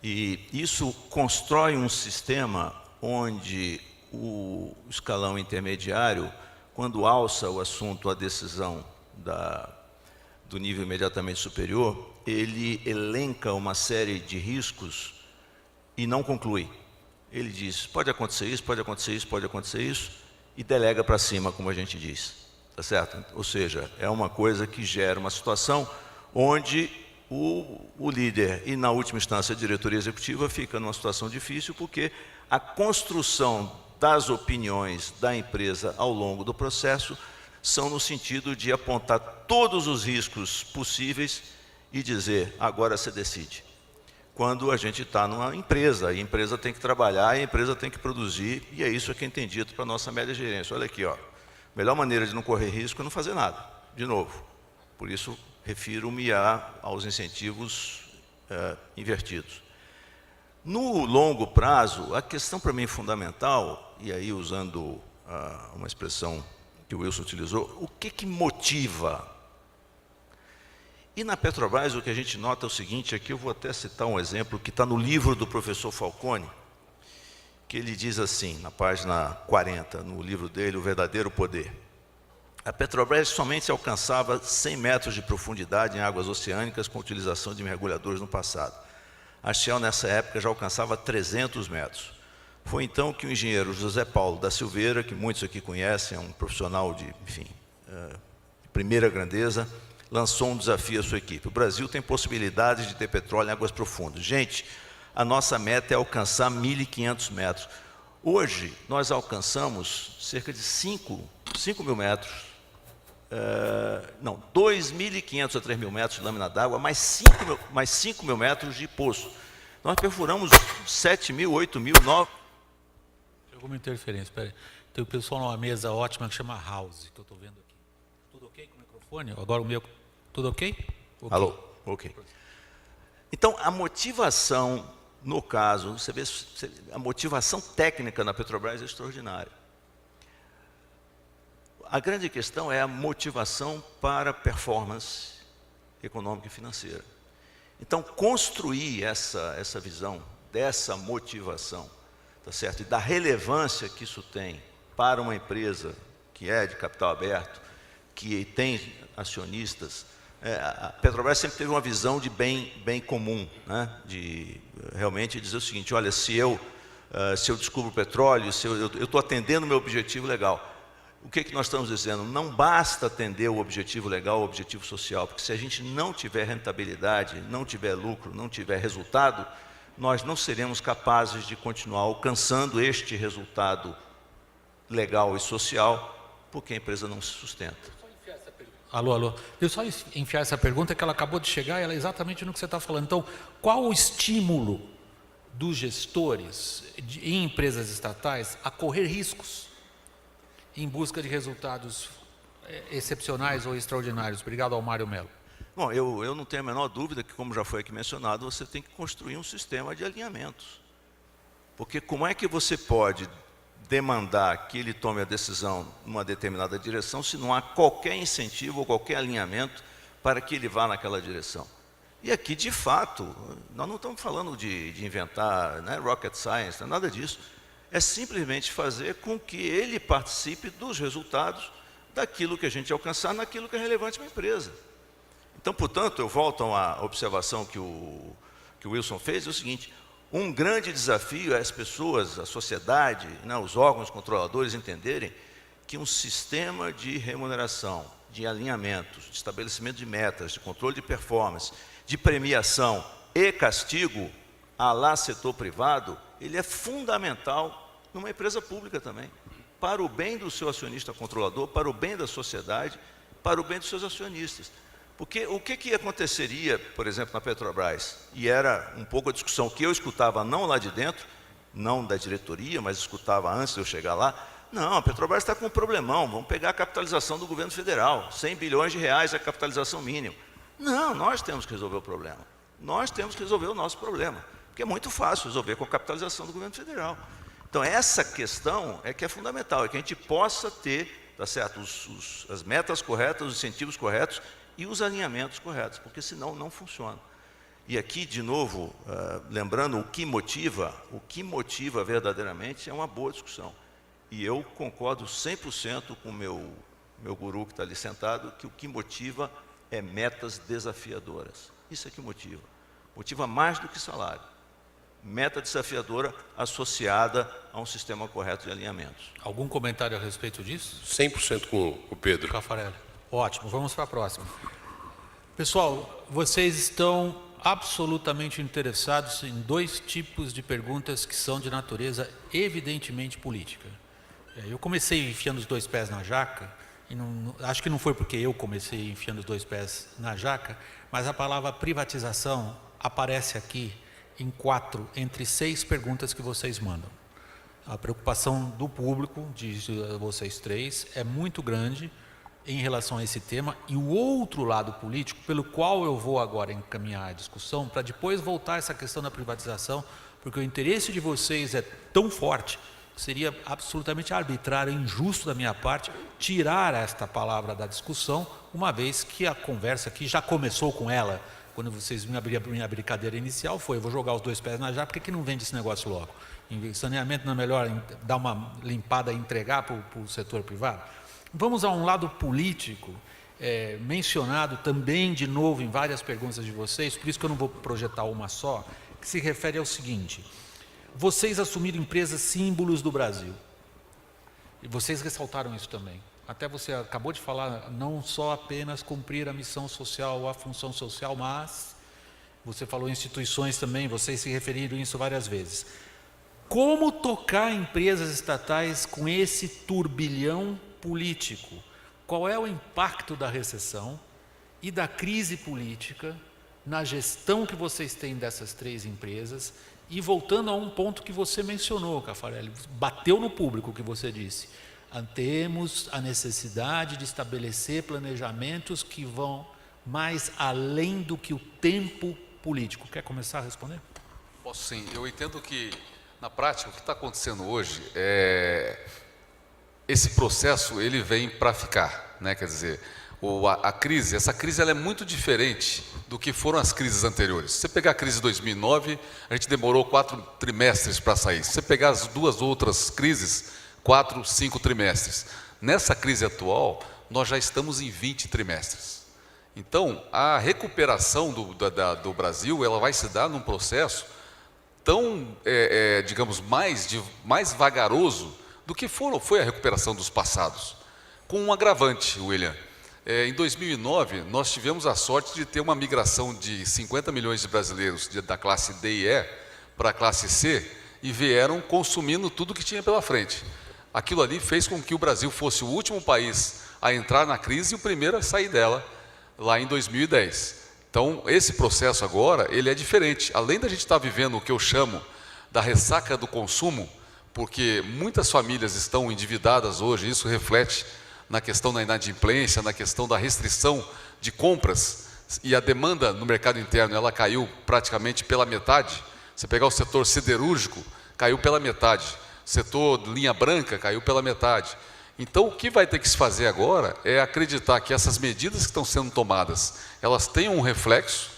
E isso constrói um sistema onde o escalão intermediário quando alça o assunto à decisão do nível imediatamente superior, ele elenca uma série de riscos e não conclui. Ele diz, pode acontecer isso, pode acontecer isso, pode acontecer isso, e delega para cima, como a gente diz. Tá certo? Ou seja, é uma coisa que gera uma situação onde o líder e, na última instância, a diretoria executiva fica numa situação difícil, porque a construção das opiniões da empresa ao longo do processo são no sentido de apontar todos os riscos possíveis e dizer, agora você decide. Quando a gente está numa empresa, a empresa tem que trabalhar, a empresa tem que produzir, e é isso que é tem dito para a nossa média gerência. Olha aqui, ó, a melhor maneira de não correr risco é não fazer nada, de novo. Por isso, refiro-me aos incentivos invertidos. No longo prazo, a questão para mim fundamental, e aí usando uma expressão que o Wilson utilizou, o que motiva? E na Petrobras o que a gente nota é o seguinte, aqui eu vou até citar um exemplo que está no livro do professor Falcone, que ele diz assim, na página 40, no livro dele, O Verdadeiro Poder. A Petrobras somente alcançava 100 metros de profundidade em águas oceânicas com utilização de mergulhadores no passado. A Shell, nessa época, já alcançava 300 metros. Foi então que o engenheiro José Paulo da Silveira, que muitos aqui conhecem, é um profissional de primeira grandeza, lançou um desafio à sua equipe. O Brasil tem possibilidades de ter petróleo em águas profundas. Gente, a nossa meta é alcançar 1.500 metros. Hoje, nós alcançamos cerca de 5 mil metros, 2.500 a 3.000 metros de lâmina d'água, mais 5 mil metros de poço. Nós perfuramos 7 mil, 8 mil, 9... Alguma interferência, espera aí. Tem o pessoal numa mesa ótima que chama House, que eu estou vendo aqui. Tudo ok com o microfone? Agora o meu, tudo ok? Okay. Alô? Ok. Então, a motivação, no caso, você vê, a motivação técnica na Petrobras é extraordinária. A grande questão é a motivação para performance econômica e financeira. Então, construir essa visão dessa motivação, tá certo? E da relevância que isso tem para uma empresa que é de capital aberto, que tem acionistas, a Petrobras sempre teve uma visão de bem comum, né? De realmente dizer o seguinte, olha, se eu descubro petróleo, se eu estou atendendo o meu objetivo legal. O que nós estamos dizendo? Não basta atender o objetivo legal, o objetivo social, porque se a gente não tiver rentabilidade, não tiver lucro, não tiver resultado, nós não seremos capazes de continuar alcançando este resultado legal e social, porque a empresa não se sustenta. Alô. Deixa eu só enfiar essa pergunta que ela acabou de chegar e ela é exatamente no que você está falando. Então, qual o estímulo dos gestores em empresas estatais a correr riscos em busca de resultados excepcionais ou extraordinários? Obrigado ao Mário Mello. Bom, eu não tenho a menor dúvida que, como já foi aqui mencionado, você tem que construir um sistema de alinhamentos. Porque como é que você pode demandar que ele tome a decisão numa determinada direção se não há qualquer incentivo ou qualquer alinhamento para que ele vá naquela direção? E aqui, de fato, nós não estamos falando de inventar, né, rocket science, não é nada disso. É simplesmente fazer com que ele participe dos resultados daquilo que a gente alcançar, naquilo que é relevante para a empresa. Então, portanto, eu volto a uma observação que o Wilson fez, é o seguinte, um grande desafio é as pessoas, a sociedade, né, os órgãos controladores entenderem que um sistema de remuneração, de alinhamentos, de estabelecimento de metas, de controle de performance, de premiação e castigo, à lá setor privado, ele é fundamental numa empresa pública também, para o bem do seu acionista controlador, para o bem da sociedade, para o bem dos seus acionistas. Porque o que aconteceria, por exemplo, na Petrobras, e era um pouco a discussão que eu escutava não lá de dentro, não da diretoria, mas escutava antes de eu chegar lá, não, a Petrobras está com um problemão, vamos pegar a capitalização do governo federal, 100 bilhões de reais é a capitalização mínima. Não, nós temos que resolver o problema, nós temos que resolver o nosso problema, porque é muito fácil resolver com a capitalização do governo federal. Então, essa questão é que é fundamental, é que a gente possa ter, tá certo, as metas corretas, os incentivos corretos e os alinhamentos corretos, porque senão não funciona. E aqui, de novo, lembrando, o que motiva verdadeiramente é uma boa discussão. E eu concordo 100% com o meu guru que está ali sentado, que o que motiva é metas desafiadoras. Isso é que motiva. Motiva mais do que salário. Meta desafiadora associada a um sistema correto de alinhamentos. Algum comentário a respeito disso? 100% com o Pedro. Caffarelli. Ótimo, vamos para a próxima. Pessoal, vocês estão absolutamente interessados em dois tipos de perguntas que são de natureza evidentemente política. Eu comecei enfiando os dois pés na jaca, e acho que não foi porque eu comecei enfiando os dois pés na jaca, mas a palavra privatização aparece aqui em 4 entre 6 perguntas que vocês mandam. A preocupação do público, de vocês 3, é muito grande em relação a esse tema, e o outro lado político, pelo qual eu vou agora encaminhar a discussão, para depois voltar a essa questão da privatização, porque o interesse de vocês é tão forte, que seria absolutamente arbitrário e injusto da minha parte tirar esta palavra da discussão, uma vez que a conversa aqui já começou com ela. Quando vocês me abriram a minha brincadeira inicial, foi: eu vou jogar os dois pés na jaca, por que não vende esse negócio logo? Em saneamento não é melhor dar uma limpada e entregar para o setor privado? Vamos a um lado político, mencionado também de novo em várias perguntas de vocês, por isso que eu não vou projetar uma só, que se refere ao seguinte: vocês assumiram empresas símbolos do Brasil, e vocês ressaltaram isso também. Até você acabou de falar, não só apenas cumprir a missão social ou a função social, mas você falou instituições também, vocês se referiram a isso várias vezes. Como tocar empresas estatais com esse turbilhão político? Qual é o impacto da recessão e da crise política na gestão que vocês têm dessas 3 empresas? E voltando a um ponto que você mencionou, Caffarelli, bateu no público o que você disse: temos a necessidade de estabelecer planejamentos que vão mais além do que o tempo político. Quer começar a responder? Posso sim. Eu entendo que, na prática, o que está acontecendo hoje esse processo ele vem para ficar, né? Quer dizer, essa crise ela é muito diferente do que foram as crises anteriores. Se você pegar a crise de 2009, a gente demorou 4 trimestres para sair. Se você pegar as 2 outras crises, 4, 5 trimestres. Nessa crise atual, nós já estamos em 20 trimestres. Então, a recuperação do Brasil, ela vai se dar num processo tão, digamos, mais vagaroso do que foi a recuperação dos passados. Com um agravante, William. Em 2009, nós tivemos a sorte de ter uma migração de 50 milhões de brasileiros da classe D e E para a classe C e vieram consumindo tudo que tinha pela frente. Aquilo ali fez com que o Brasil fosse o último país a entrar na crise e o primeiro a sair dela lá em 2010. Então, esse processo agora, ele é diferente. Além da gente estar vivendo o que eu chamo da ressaca do consumo, porque muitas famílias estão endividadas hoje, isso reflete na questão da inadimplência, na questão da restrição de compras, e a demanda no mercado interno ela caiu praticamente pela metade. Você pegar o setor siderúrgico, caiu pela metade. O setor linha branca caiu pela metade. Então, o que vai ter que se fazer agora é acreditar que essas medidas que estão sendo tomadas, elas tenham um reflexo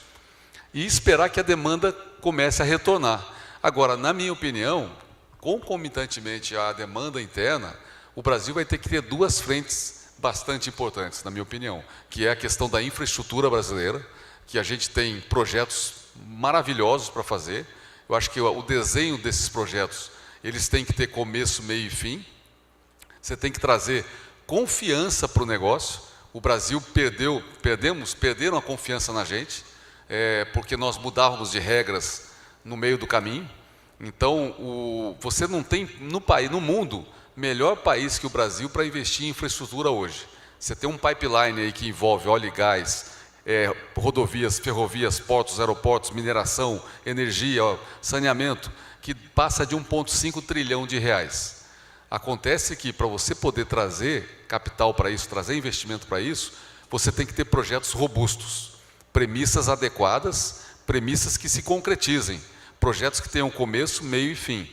e esperar que a demanda comece a retornar. Agora, na minha opinião, concomitantemente à demanda interna, o Brasil vai ter que ter 2 frentes bastante importantes, na minha opinião, que é a questão da infraestrutura brasileira, que a gente tem projetos maravilhosos para fazer. Eu acho que o desenho desses projetos, eles têm que ter começo, meio e fim. Você tem que trazer confiança para o negócio. O Brasil perderam a confiança na gente, porque nós mudávamos de regras no meio do caminho. Então, você não tem no mundo melhor país que o Brasil para investir em infraestrutura hoje. Você tem um pipeline aí que envolve óleo e gás, rodovias, ferrovias, portos, aeroportos, mineração, energia, saneamento, que passa de 1,5 trilhão de reais. Acontece que para você poder trazer capital para isso, trazer investimento para isso, você tem que ter projetos robustos, premissas adequadas, premissas que se concretizem, projetos que tenham começo, meio e fim.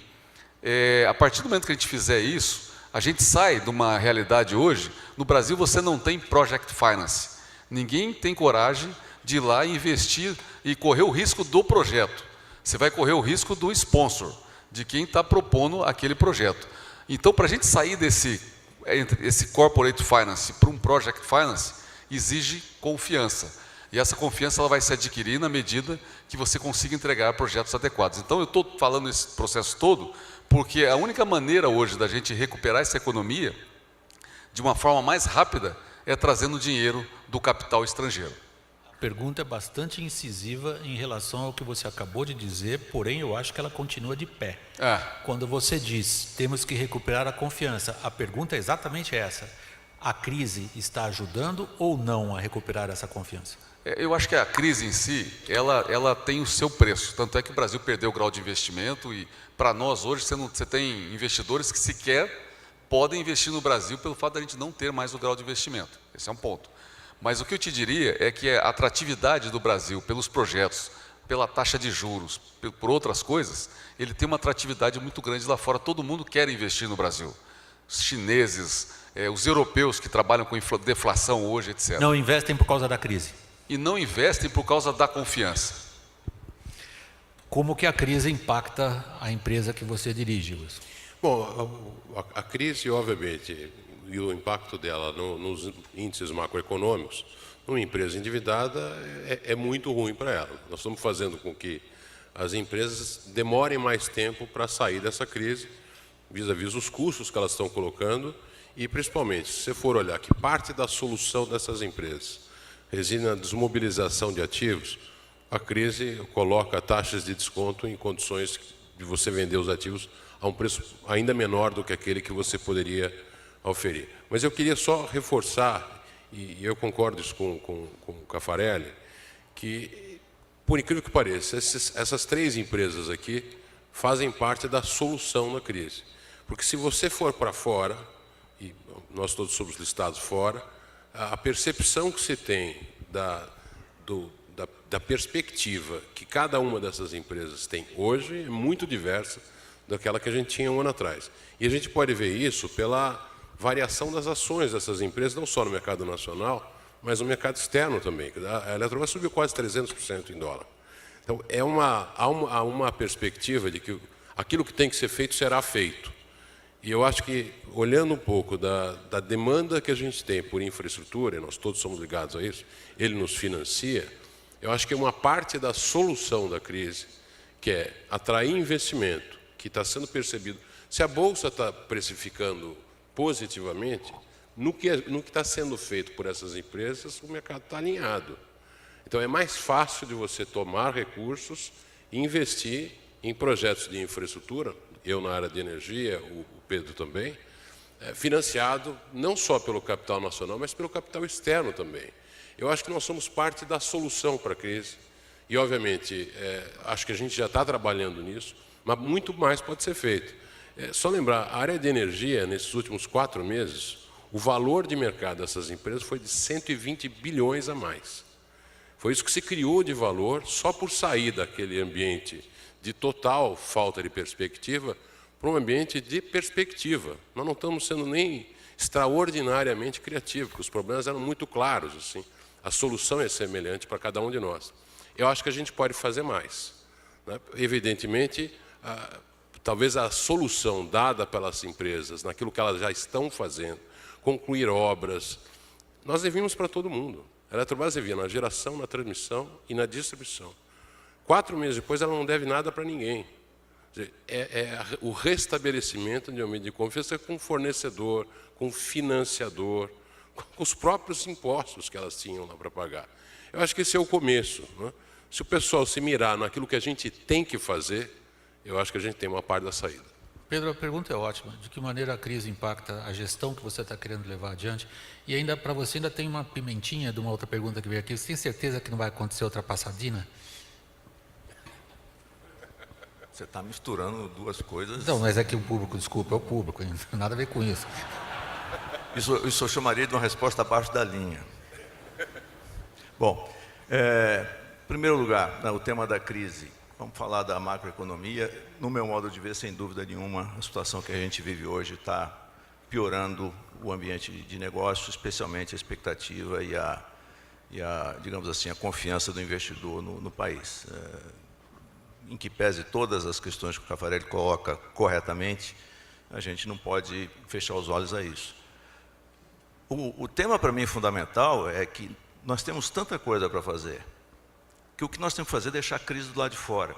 A partir do momento que a gente fizer isso, a gente sai de uma realidade hoje. No Brasil você não tem project finance. Ninguém tem coragem de ir lá e investir e correr o risco do projeto. Você vai correr o risco do sponsor, de quem está propondo aquele projeto. Então, para a gente sair esse corporate finance para um project finance, exige confiança. E essa confiança ela vai se adquirir na medida que você consiga entregar projetos adequados. Então, eu estou falando esse processo todo porque a única maneira hoje da gente recuperar essa economia de uma forma mais rápida é trazendo dinheiro do capital estrangeiro. A pergunta é bastante incisiva em relação ao que você acabou de dizer, porém eu acho que ela continua de pé. Quando você diz, temos que recuperar a confiança, a pergunta é exatamente essa. A crise está ajudando ou não a recuperar essa confiança? Eu acho que a crise em si, ela tem o seu preço. Tanto é que o Brasil perdeu o grau de investimento e, para nós, hoje, você tem investidores que sequer podem investir no Brasil pelo fato de a gente não ter mais o grau de investimento. Esse é um ponto. Mas o que eu te diria é que a atratividade do Brasil pelos projetos, pela taxa de juros, por outras coisas, ele tem uma atratividade muito grande lá fora. Todo mundo quer investir no Brasil. Os chineses, os europeus que trabalham com deflação hoje, etc. Não investem por causa da crise. E não investem por causa da confiança. Como que a crise impacta a empresa que você dirige, Wilson? Bom, a crise, obviamente, e o impacto dela nos índices macroeconômicos, numa empresa endividada, é muito ruim para ela. Nós estamos fazendo com que as empresas demorem mais tempo para sair dessa crise, vis-à-vis os custos que elas estão colocando, e principalmente, se você for olhar que parte da solução dessas empresas reside na desmobilização de ativos, a crise coloca taxas de desconto em condições de você vender os ativos a um preço ainda menor do que aquele que você poderia oferir. Mas eu queria só reforçar, e eu concordo isso com o Caffarelli, que, por incrível que pareça, essas três empresas aqui fazem parte da solução da crise. Porque se você for para fora, e nós todos somos listados fora, a percepção que se tem da perspectiva que cada uma dessas empresas tem hoje é muito diversa daquela que a gente tinha um ano atrás. E a gente pode ver isso pela variação das ações dessas empresas, não só no mercado nacional, mas no mercado externo também. A Eletrobras subiu quase 300% em dólar. Então, há uma perspectiva de que aquilo que tem que ser feito será feito. E eu acho que, olhando um pouco da demanda que a gente tem por infraestrutura, e nós todos somos ligados a isso, ele nos financia, eu acho que uma parte da solução da crise, que é atrair investimento, que está sendo percebido. Se a Bolsa está precificando positivamente, no que está sendo feito por essas empresas, o mercado está alinhado. Então, é mais fácil de você tomar recursos e investir em projetos de infraestrutura, eu na área de energia, o Pedro também, financiado não só pelo capital nacional, mas pelo capital externo também. Eu acho que nós somos parte da solução para a crise e, obviamente, acho que a gente já está trabalhando nisso, mas muito mais pode ser feito. Só lembrar, a área de energia, nesses últimos 4 meses, o valor de mercado dessas empresas foi de 120 bilhões a mais. Foi isso que se criou de valor só por sair daquele ambiente de total falta de perspectiva para um ambiente de perspectiva. Nós não estamos sendo nem extraordinariamente criativos, porque os problemas eram muito claros. Assim. A solução é semelhante para cada um de nós. Eu acho que a gente pode fazer mais. Né? Evidentemente, talvez a solução dada pelas empresas, naquilo que elas já estão fazendo, concluir obras, nós devíamos para todo mundo. A Eletrobras devia na geração, na transmissão e na distribuição. 4 meses depois, ela não deve nada para ninguém. O restabelecimento de um ambiente de confiança com o fornecedor, com o financiador, com os próprios impostos que elas tinham lá para pagar. Eu acho que esse é o começo. Né? Se o pessoal se mirar naquilo que a gente tem que fazer, eu acho que a gente tem uma parte da saída. Pedro, a pergunta é ótima. De que maneira a crise impacta a gestão que você está querendo levar adiante? E ainda para você ainda tem uma pimentinha de uma outra pergunta que veio aqui. Você tem certeza que não vai acontecer outra passadinha? Você está misturando duas coisas. Não, mas é que o público, desculpa, é o público, não tem nada a ver com isso. Isso eu chamaria de uma resposta abaixo da linha. Bom, em primeiro lugar, o tema da crise. Vamos falar da macroeconomia. No meu modo de ver, sem dúvida nenhuma, a situação que a gente vive hoje está piorando o ambiente de negócio, especialmente a expectativa e digamos assim, a confiança do investidor no país. Em que pese todas as questões que o Caffarelli coloca corretamente, a gente não pode fechar os olhos a isso. O tema para mim fundamental é que nós temos tanta coisa para fazer, que o que nós temos que fazer é deixar a crise do lado de fora.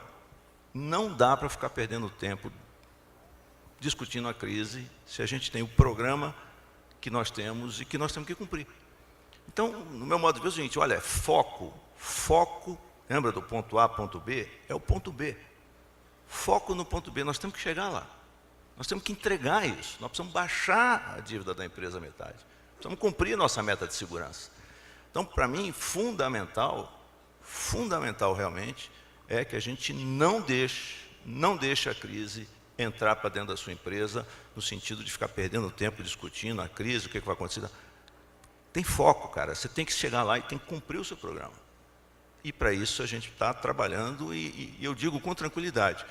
Não dá para ficar perdendo tempo discutindo a crise se a gente tem o programa que nós temos e que nós temos que cumprir. Então, no meu modo de ver, é o seguinte, olha, foco, lembra do ponto A, ponto B? É o ponto B. Foco no ponto B, nós temos que chegar lá. Nós temos que entregar isso, nós precisamos baixar a dívida da empresa à metade. Precisamos cumprir a nossa meta de segurança. Então, para mim, fundamental realmente, é que a gente não deixe a crise entrar para dentro da sua empresa, no sentido de ficar perdendo tempo discutindo a crise, o que vai acontecer. Tem foco, cara, você tem que chegar lá e tem que cumprir o seu programa. E para isso a gente está trabalhando e eu digo com tranquilidade,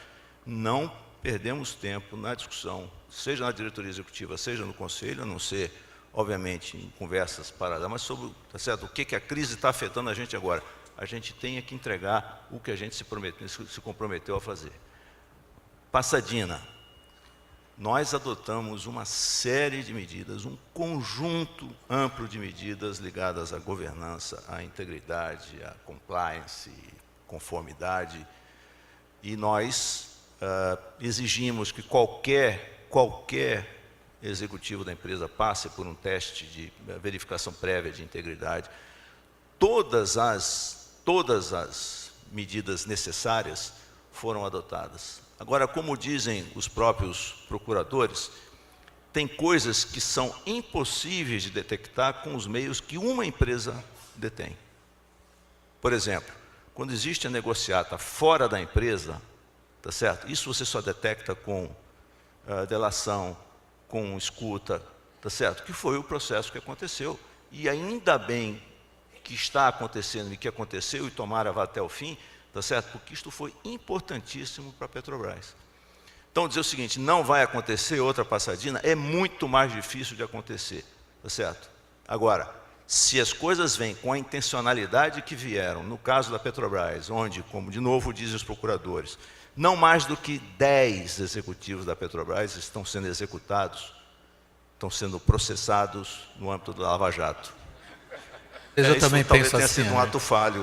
não perdemos tempo na discussão, seja na diretoria executiva, seja no conselho, a não ser, obviamente, em conversas paralelas, mas sobre tá certo, o que a crise está afetando a gente agora. A gente tem que entregar o que a gente se comprometeu a fazer. Passadina, nós adotamos uma série de medidas, um conjunto amplo de medidas ligadas à governança, à integridade, à compliance, conformidade, e nós exigimos que qualquer executivo da empresa passe por um teste de verificação prévia de integridade. Todas as medidas necessárias foram adotadas. Agora, como dizem os próprios procuradores, tem coisas que são impossíveis de detectar com os meios que uma empresa detém. Por exemplo, quando existe a negociata fora da empresa, tá certo? Isso você só detecta com delação, com escuta, tá certo? Que foi o processo que aconteceu. E ainda bem que está acontecendo e que aconteceu e tomara vá até o fim, tá certo? Porque isto foi importantíssimo para a Petrobras. Então, dizer o seguinte, não vai acontecer outra Passadina, é muito mais difícil de acontecer, tá certo? Agora, se as coisas vêm com a intencionalidade que vieram, no caso da Petrobras, onde, como de novo dizem os procuradores, não mais do que 10 executivos da Petrobras estão sendo executados, estão sendo processados no âmbito da Lava Jato. Eu também talvez penso tenha assim, sido um ato falho,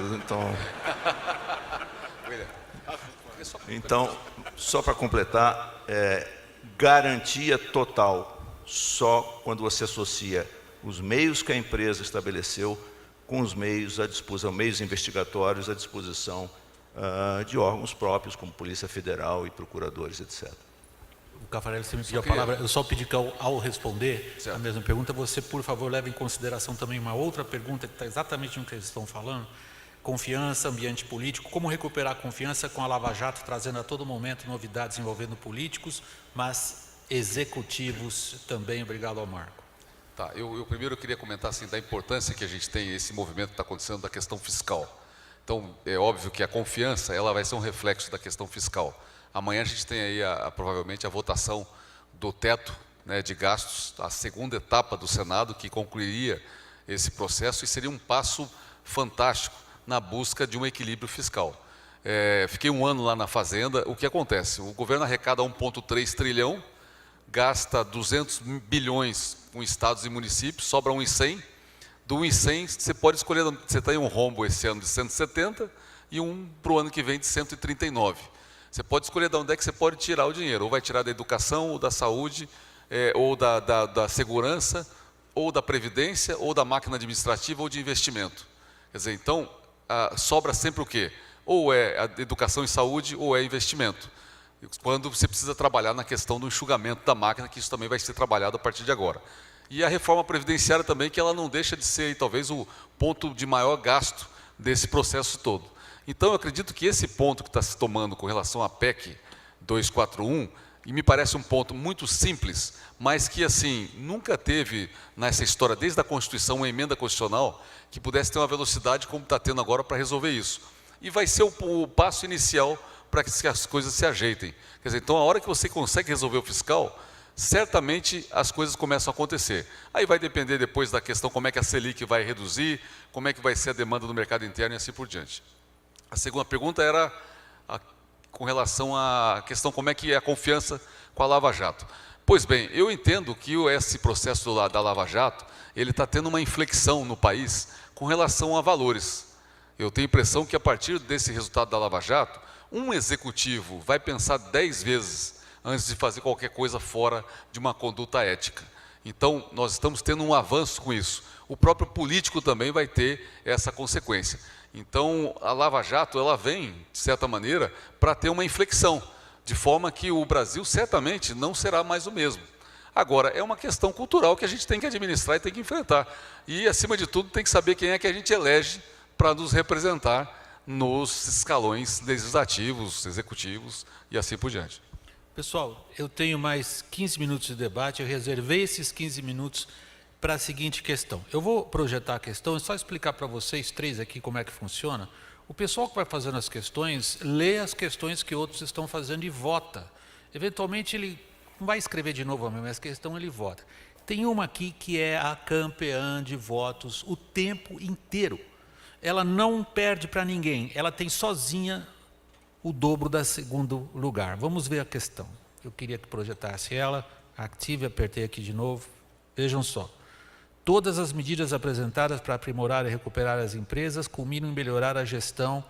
então, só para completar, garantia total, só quando você associa os meios que a empresa estabeleceu com os meios à disposição, meios investigatórios à disposição de órgãos próprios, como Polícia Federal e procuradores, etc. O Caffarelli, você me pediu a palavra, eu só pedi que ao responder a mesma pergunta, você, por favor, leve em consideração também uma outra pergunta que está exatamente no que eles estão falando, confiança, ambiente político, como recuperar a confiança com a Lava Jato, trazendo a todo momento novidades envolvendo políticos, mas executivos também. Obrigado ao Marco. Tá, eu primeiro queria comentar assim, da importância que a gente tem, esse movimento que está acontecendo da questão fiscal. Então, é óbvio que a confiança ela vai ser um reflexo da questão fiscal. Amanhã a gente tem aí provavelmente a votação do teto, né, de gastos, a segunda etapa do Senado, que concluiria esse processo e seria um passo fantástico na busca de um equilíbrio fiscal. Fiquei um ano lá na Fazenda, o que acontece? O governo arrecada 1,3 trilhão, gasta 200 bilhões com estados e municípios, sobra 1,100. Do 1,100 você pode escolher, você tem um rombo esse ano de 170 e um para o ano que vem de 139. Você pode escolher de onde é que você pode tirar o dinheiro, ou vai tirar da educação, ou da saúde, ou da segurança, ou da previdência, ou da máquina administrativa, ou de investimento. Quer dizer, então, sobra sempre o quê? Ou é a educação e saúde, ou é investimento. Quando você precisa trabalhar na questão do enxugamento da máquina, que isso também vai ser trabalhado a partir de agora. E a reforma previdenciária também, que ela não deixa de ser, talvez, o ponto de maior gasto desse processo todo. Então, eu acredito que esse ponto que está se tomando com relação à PEC 241, e me parece um ponto muito simples, mas que, assim, nunca teve nessa história, desde a Constituição, uma emenda constitucional, que pudesse ter uma velocidade como está tendo agora para resolver isso. E vai ser o passo inicial para que as coisas se ajeitem. Quer dizer, então, a hora que você consegue resolver o fiscal, certamente as coisas começam a acontecer. Aí vai depender depois da questão como é que a Selic vai reduzir, como é que vai ser a demanda do mercado interno e assim por diante. A segunda pergunta era com relação à questão como é que é a confiança com a Lava Jato. Pois bem, eu entendo que esse processo da Lava Jato, ele está tendo uma inflexão no país com relação a valores. Eu tenho a impressão que a partir desse resultado da Lava Jato, um executivo vai pensar 10 vezes antes de fazer qualquer coisa fora de uma conduta ética. Então, nós estamos tendo um avanço com isso. O próprio político também vai ter essa consequência. Então, a Lava Jato, ela vem, de certa maneira, para ter uma inflexão, de forma que o Brasil certamente não será mais o mesmo. Agora, é uma questão cultural que a gente tem que administrar e tem que enfrentar. E, acima de tudo, tem que saber quem é que a gente elege para nos representar nos escalões legislativos, executivos e assim por diante. Pessoal, eu tenho mais 15 minutos de debate, eu reservei esses 15 minutos para a seguinte questão. Eu vou projetar a questão e só explicar para vocês três aqui como é que funciona. O pessoal que vai fazendo as questões, lê as questões que outros estão fazendo e vota. Eventualmente ele não vai escrever de novo a mesma questão, ele vota. Tem uma aqui que é a campeã de votos o tempo inteiro. Ela não perde para ninguém, ela tem sozinha o dobro da segundo lugar. Vamos ver a questão. Eu queria que projetasse ela, ative, apertei aqui de novo. Vejam só. Todas as medidas apresentadas para aprimorar e recuperar as empresas culminam em melhorar a gestão,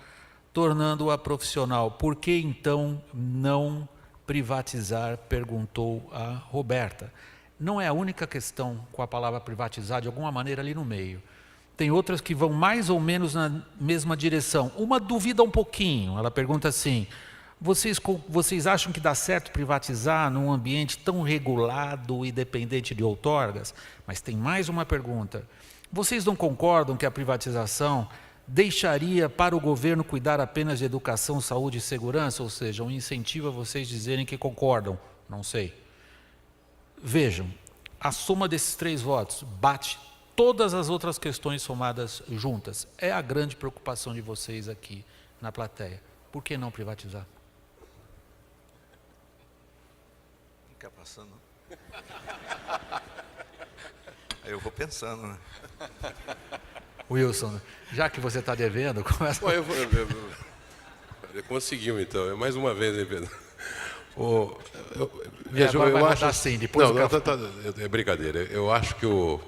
tornando-a profissional. Por que então não privatizar? Perguntou a Roberta. Não é a única questão com a palavra privatizar, de alguma maneira ali no meio. Tem outras que vão mais ou menos na mesma direção. Uma duvida um pouquinho. Ela pergunta assim: vocês acham que dá certo privatizar num ambiente tão regulado e dependente de outorgas? Mas tem mais uma pergunta. Vocês não concordam que a privatização deixaria para o governo cuidar apenas de educação, saúde e segurança? Ou seja, um incentivo a vocês dizerem que concordam. Não sei. Vejam, a soma desses 3 votos bate todas as outras questões somadas juntas. É a grande preocupação de vocês aqui na plateia. Por que não privatizar? Não quer passando? Aí eu vou pensando, né? Wilson, já que você está devendo, começa... Bom, conseguimos então, mais uma vez, hein, Pedro? Agora vai rodar assim, depois é brincadeira. Eu acho que o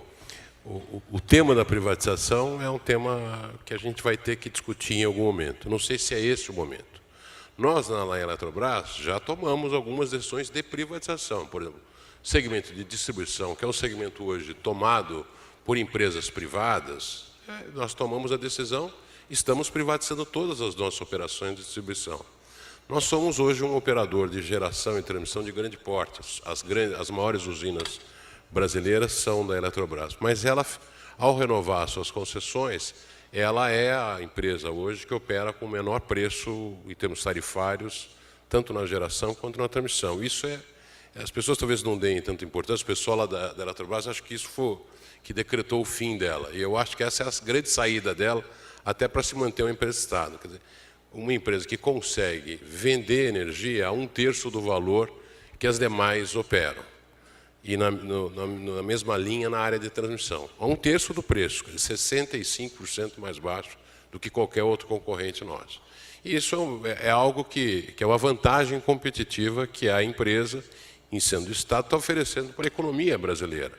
tema da privatização é um tema que a gente vai ter que discutir em algum momento. Não sei se é esse o momento. Nós, na Eletrobras, já tomamos algumas decisões de privatização. Por exemplo, segmento de distribuição, que é um segmento hoje tomado por empresas privadas, nós tomamos a decisão, estamos privatizando todas as nossas operações de distribuição. Nós somos hoje um operador de geração e transmissão de grande porte. As maiores usinas brasileiras são da Eletrobras. Mas ela, ao renovar suas concessões, ela é a empresa hoje que opera com o menor preço em termos tarifários, tanto na geração quanto na transmissão. Isso as pessoas talvez não deem tanta importância, o pessoal lá da Eletrobras acho que isso foi que decretou o fim dela. E eu acho que essa é a grande saída dela, até para se manter uma empresa de Estado. Quer dizer, uma empresa que consegue vender energia a 1/3 do valor que as demais operam. E na mesma linha na área de transmissão. A 1/3 do preço, 65% mais baixo do que qualquer outro concorrente nosso. E isso é algo que é uma vantagem competitiva que a empresa, em sendo do Estado, está oferecendo para a economia brasileira,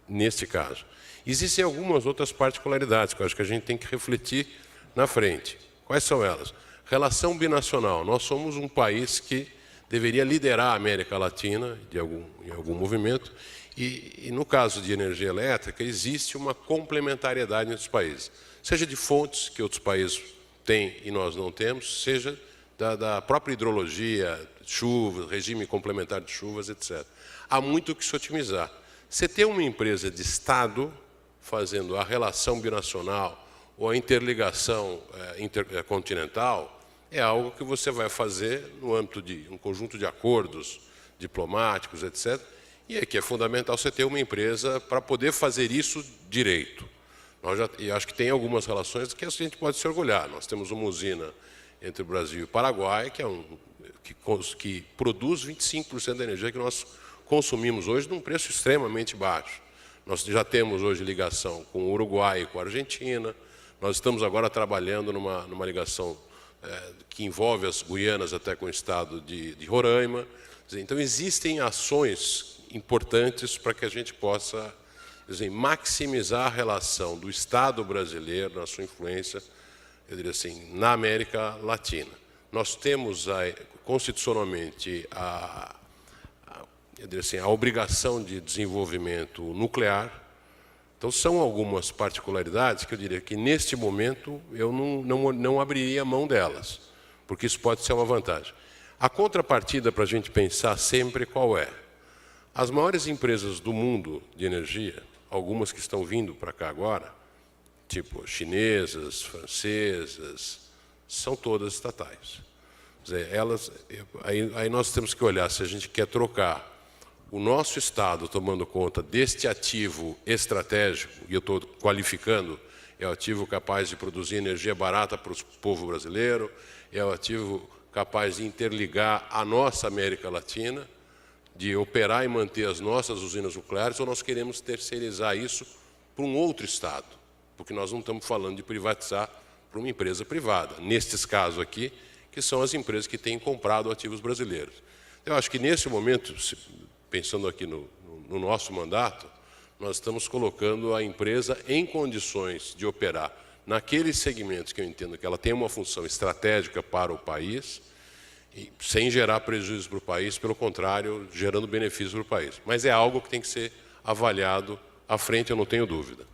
neste caso. Existem algumas outras particularidades que eu acho que a gente tem que refletir na frente. Quais são elas? Relação binacional. Nós somos um país que deveria liderar a América Latina em algum movimento e no caso de energia elétrica existe uma complementariedade entre os países, seja de fontes que outros países têm e nós não temos, seja da própria hidrologia, chuvas, regime complementar de chuvas, etc. Há muito o que se otimizar. Você ter uma empresa de Estado fazendo a relação binacional ou a interligação intercontinental é algo que você vai fazer no âmbito de um conjunto de acordos diplomáticos, etc. E é que é fundamental você ter uma empresa para poder fazer isso direito. E acho que tem algumas relações que a gente pode se orgulhar. Nós temos uma usina entre o Brasil e o Paraguai, que produz 25% da energia que nós consumimos hoje num preço extremamente baixo. Nós já temos hoje ligação com o Uruguai e com a Argentina. Nós estamos agora trabalhando numa ligação que envolve as Guianas até com o estado de Roraima. Então, existem ações importantes para que a gente possa, dizer, maximizar a relação do Estado brasileiro, na sua influência, eu diria assim, na América Latina. Nós temos constitucionalmente eu diria assim, a obrigação de desenvolvimento nuclear. Então, são algumas particularidades que eu diria que, neste momento, eu não abriria mão delas, porque isso pode ser uma vantagem. A contrapartida para a gente pensar sempre qual é? As maiores empresas do mundo de energia, algumas que estão vindo para cá agora, tipo chinesas, francesas, são todas estatais. Quer dizer, aí nós temos que olhar se a gente quer trocar o nosso Estado tomando conta deste ativo estratégico, e eu estou qualificando, é o ativo capaz de produzir energia barata para o povo brasileiro, é o ativo capaz de interligar a nossa América Latina, de operar e manter as nossas usinas nucleares, ou nós queremos terceirizar isso para um outro Estado, porque nós não estamos falando de privatizar para uma empresa privada, nestes casos aqui, que são as empresas que têm comprado ativos brasileiros. Eu acho que, nesse momento, pensando aqui no nosso mandato, nós estamos colocando a empresa em condições de operar naqueles segmentos que eu entendo que ela tem uma função estratégica para o país, e sem gerar prejuízo para o país, pelo contrário, gerando benefícios para o país. Mas é algo que tem que ser avaliado à frente, eu não tenho dúvida.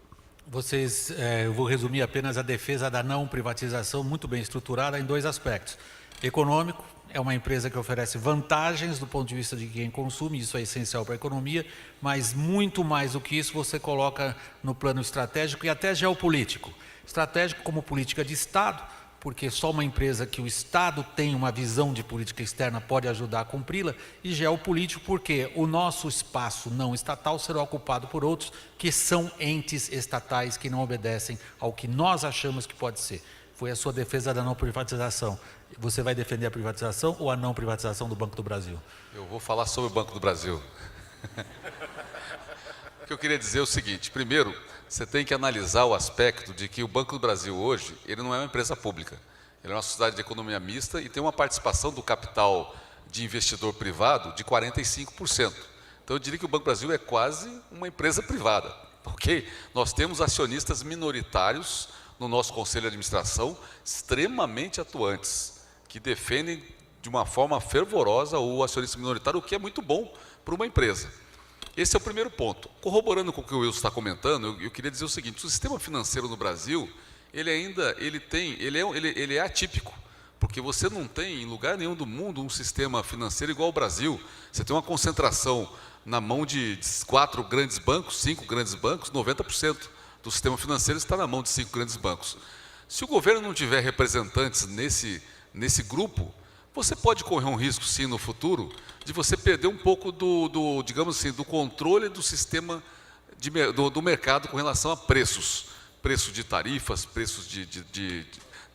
Eu vou resumir apenas a defesa da não privatização, muito bem estruturada, em dois aspectos. Econômico, é uma empresa que oferece vantagens do ponto de vista de quem consome, isso é essencial para a economia, mas muito mais do que isso você coloca no plano estratégico e até geopolítico. Estratégico como política de Estado, porque só uma empresa que o Estado tem uma visão de política externa pode ajudar a cumpri-la, e geopolítico porque o nosso espaço não estatal será ocupado por outros que são entes estatais que não obedecem ao que nós achamos que pode ser. Foi a sua defesa da não privatização. Você vai defender a privatização ou a não privatização do Banco do Brasil? Eu vou falar sobre o Banco do Brasil. O que eu queria dizer é o seguinte: primeiro, você tem que analisar o aspecto de que o Banco do Brasil hoje, ele não é uma empresa pública. Ele é uma sociedade de economia mista e tem uma participação do capital de investidor privado de 45%. Então eu diria que o Banco do Brasil é quase uma empresa privada, ok? Nós temos acionistas minoritários no nosso conselho de administração, extremamente atuantes, que defendem de uma forma fervorosa o acionista minoritário, o que é muito bom para uma empresa. Esse é o primeiro ponto. Corroborando com o que o Wilson está comentando, eu queria dizer o seguinte: o sistema financeiro no Brasil, ele é atípico, porque você não tem em lugar nenhum do mundo um sistema financeiro igual ao Brasil. Você tem uma concentração na mão de 4 grandes bancos, 5 grandes bancos, 90% do sistema financeiro está na mão de 5 grandes bancos. Se o governo não tiver representantes nesse grupo, você pode correr um risco, sim, no futuro, de você perder um pouco digamos assim, do controle do sistema do mercado com relação a preços de tarifas, preços de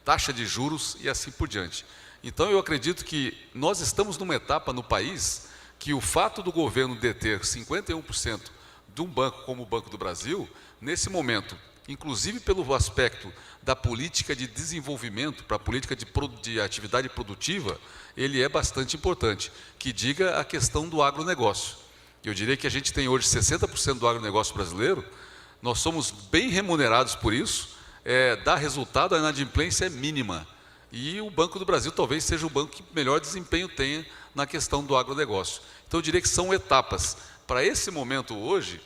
taxa de juros e assim por diante. Então, eu acredito que nós estamos numa etapa no país que o fato do governo deter 51% de um banco como o Banco do Brasil, nesse momento, inclusive pelo aspecto da política de desenvolvimento, para a política de atividade produtiva, ele é bastante importante, que diga a questão do agronegócio. Eu diria que a gente tem hoje 60% do agronegócio brasileiro, nós somos bem remunerados por isso, dá resultado, a inadimplência é mínima. E o Banco do Brasil talvez seja o banco que melhor desempenho tenha na questão do agronegócio. Então eu diria que são etapas. Para esse momento hoje,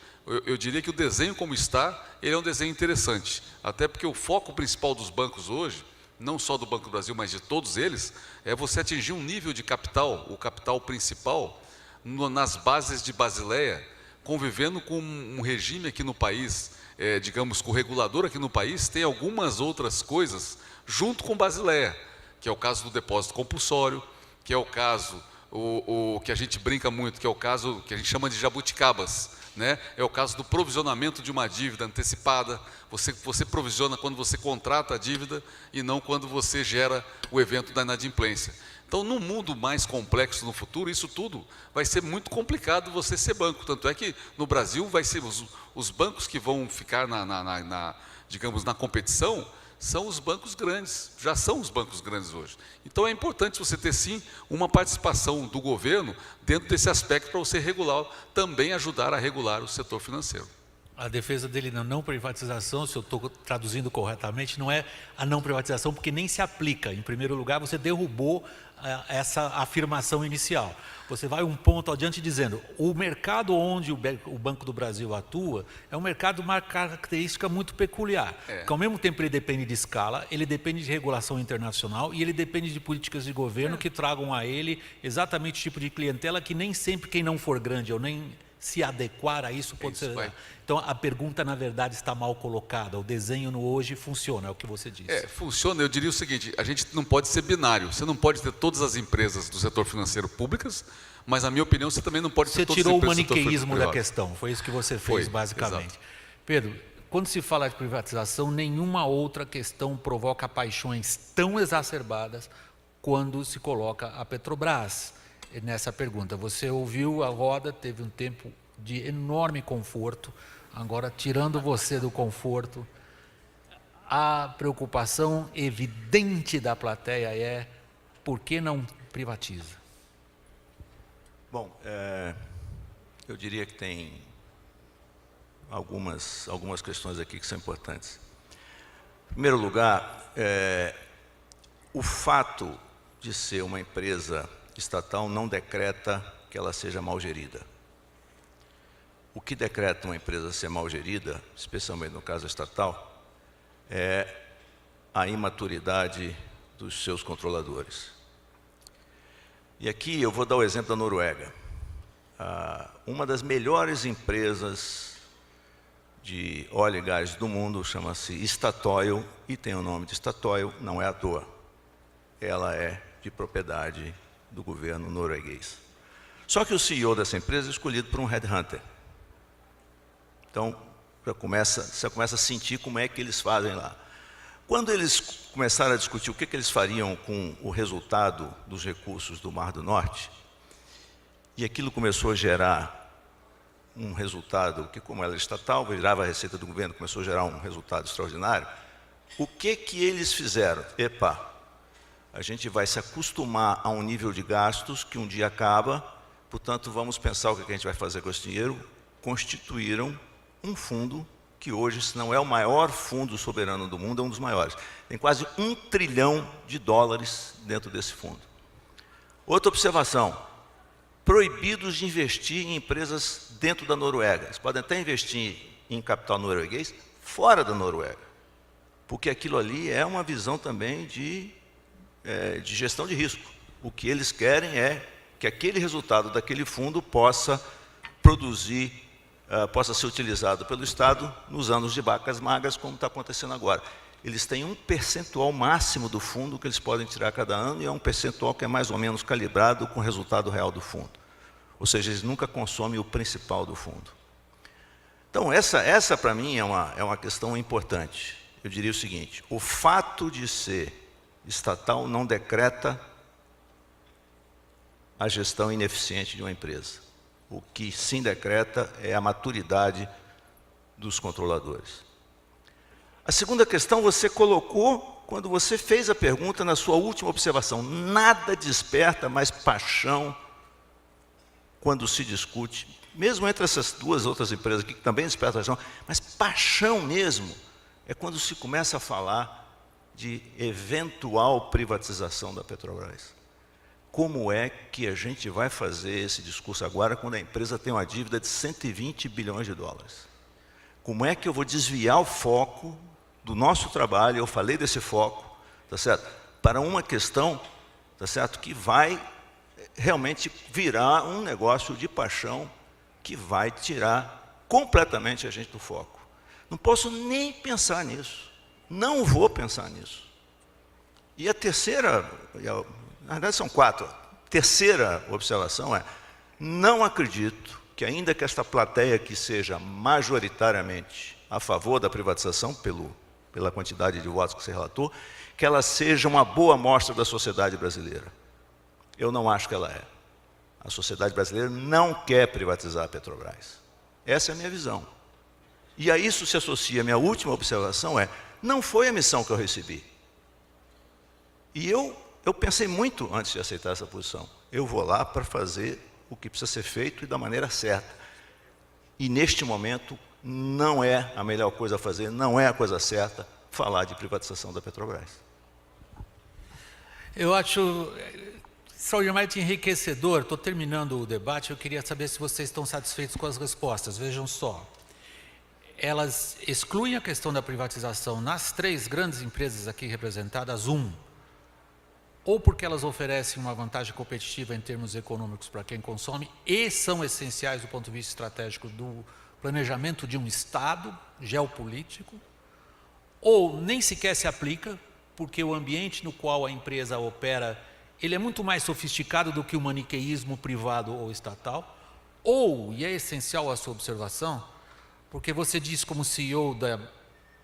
eu diria que o desenho como está, ele é um desenho interessante, até porque o foco principal dos bancos hoje, não só do Banco do Brasil, mas de todos eles, é você atingir um nível de capital, o capital principal, nas bases de Basileia, convivendo com um regime aqui no país, digamos, com o regulador aqui no país, tem algumas outras coisas junto com Basileia, que é o caso do depósito compulsório, que é o caso, o que a gente brinca muito, que é o caso que a gente chama de jabuticabas, né? É o caso do provisionamento de uma dívida antecipada. Você provisiona quando você contrata a dívida e não quando você gera o evento da inadimplência. Então, num mundo mais complexo no futuro, isso tudo vai ser muito complicado você ser banco. Tanto é que no Brasil vai ser os bancos que vão ficar digamos, na competição, são os bancos grandes, já são os bancos grandes hoje. Então é importante você ter sim uma participação do governo dentro desse aspecto para você regular, também ajudar a regular o setor financeiro. A defesa dele na não privatização, se eu estou traduzindo corretamente, não é a não privatização, porque nem se aplica. Em primeiro lugar, você derrubou essa afirmação inicial. Você vai um ponto adiante dizendo, o mercado onde o Banco do Brasil atua é um mercado de uma característica muito peculiar. Porque ao mesmo tempo ele depende de escala, ele depende de regulação internacional e ele depende de políticas de governo que tragam a ele exatamente o tipo de clientela que nem sempre quem não for grande ou nem se adequar a isso pode ser. Então a pergunta na verdade está mal colocada, o desenho no hoje funciona, é o que você disse. Funciona, eu diria o seguinte, a gente não pode ser binário, você não pode ter todas as empresas do setor financeiro públicas, mas na minha opinião você também não pode ter todas as empresas do setor privado. Você tirou o maniqueísmo da privado. questão, foi isso que você fez basicamente. Exato. Pedro, quando se fala de privatização, nenhuma outra questão provoca paixões tão exacerbadas quando se coloca a Petrobras nessa pergunta. Você ouviu a roda, teve um tempo de enorme conforto, agora tirando você do conforto, a preocupação evidente da plateia é por que não privatiza? Bom, eu diria que tem algumas questões aqui que são importantes. Em primeiro lugar, o fato de ser uma empresa estatal não decreta que ela seja mal gerida. O que decreta uma empresa ser mal gerida, especialmente no caso estatal, é a imaturidade dos seus controladores. E aqui eu vou dar o exemplo da Noruega. Uma das melhores empresas de óleo e gás do mundo chama-se Statoil, e tem o nome de Statoil, não é à toa. Ela é de propriedade do governo norueguês. Só que o CEO dessa empresa é escolhido por um headhunter. Então, você começa a sentir como é que eles fazem lá. Quando eles começaram a discutir o que eles fariam com o resultado dos recursos do Mar do Norte, e aquilo começou a gerar um resultado que, como ela era estatal, virava a receita do governo, começou a gerar um resultado extraordinário, o que eles fizeram? A gente vai se acostumar a um nível de gastos que um dia acaba, portanto, vamos pensar o que a gente vai fazer com esse dinheiro. Constituíram um fundo que hoje, se não é o maior fundo soberano do mundo, é um dos maiores. Tem quase $1 trilhão dentro desse fundo. Outra observação, proibidos de investir em empresas dentro da Noruega. Eles podem até investir em capital norueguês fora da Noruega, porque aquilo ali é uma visão também de gestão de risco. O que eles querem é que aquele resultado daquele fundo possa produzir, possa ser utilizado pelo Estado nos anos de vacas magras, como está acontecendo agora. Eles têm um percentual máximo do fundo que eles podem tirar cada ano, e é um percentual que é mais ou menos calibrado com o resultado real do fundo. Ou seja, eles nunca consomem o principal do fundo. Então, essa para mim é uma questão importante. Eu diria o seguinte, o fato de ser estatal não decreta a gestão ineficiente de uma empresa. O que sim decreta é a maturidade dos controladores. A segunda questão você colocou quando você fez a pergunta na sua última observação. Nada desperta mais paixão quando se discute, mesmo entre essas duas outras empresas aqui que também despertam paixão, mas paixão mesmo é quando se começa a falar de eventual privatização da Petrobras. Como é que a gente vai fazer esse discurso agora quando a empresa tem uma dívida de $120 bilhões? Como é que eu vou desviar o foco do nosso trabalho, eu falei desse foco, tá certo? Para uma questão, tá certo? Que vai realmente virar um negócio de paixão que vai tirar completamente a gente do foco. Não posso nem pensar nisso. Não vou pensar nisso. E a terceira, na verdade são 4. A terceira observação é, não acredito que ainda que esta plateia aqui seja majoritariamente a favor da privatização, pela quantidade de votos que você relatou, que ela seja uma boa amostra da sociedade brasileira. Eu não acho que ela é. A sociedade brasileira não quer privatizar a Petrobras. Essa é a minha visão. E a isso se associa a minha última observação Não foi a missão que eu recebi. E eu pensei muito antes de aceitar essa posição. Eu vou lá para fazer o que precisa ser feito e da maneira certa. E neste momento não é a melhor coisa a fazer, não é a coisa certa falar de privatização da Petrobras. Eu acho extraordinariamente enriquecedor. Estou terminando o debate, eu queria saber se vocês estão satisfeitos com as respostas. Vejam só, elas excluem a questão da privatização nas 3 grandes empresas aqui representadas, ou porque elas oferecem uma vantagem competitiva em termos econômicos para quem consome e são essenciais do ponto de vista estratégico do planejamento de um Estado geopolítico, ou nem sequer se aplica, porque o ambiente no qual a empresa opera, ele é muito mais sofisticado do que o maniqueísmo privado ou estatal, ou, e é essencial a sua observação, porque você diz como CEO da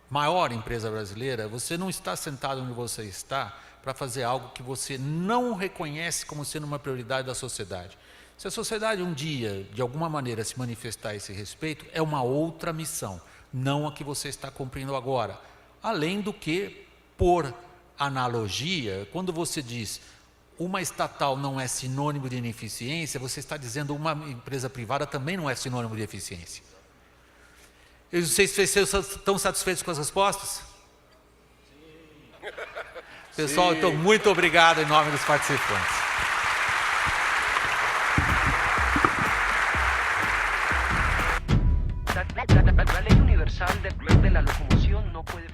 maior empresa brasileira, você não está sentado onde você está para fazer algo que você não reconhece como sendo uma prioridade da sociedade. Se a sociedade um dia, de alguma maneira, se manifestar a esse respeito, é uma outra missão, não a que você está cumprindo agora. Além do que, por analogia, quando você diz uma estatal não é sinônimo de ineficiência, você está dizendo uma empresa privada também não é sinônimo de eficiência. Eu não sei se vocês estão satisfeitos com as respostas. Pessoal, então, muito obrigado em nome dos participantes. La ley universal de la locomoción no puede...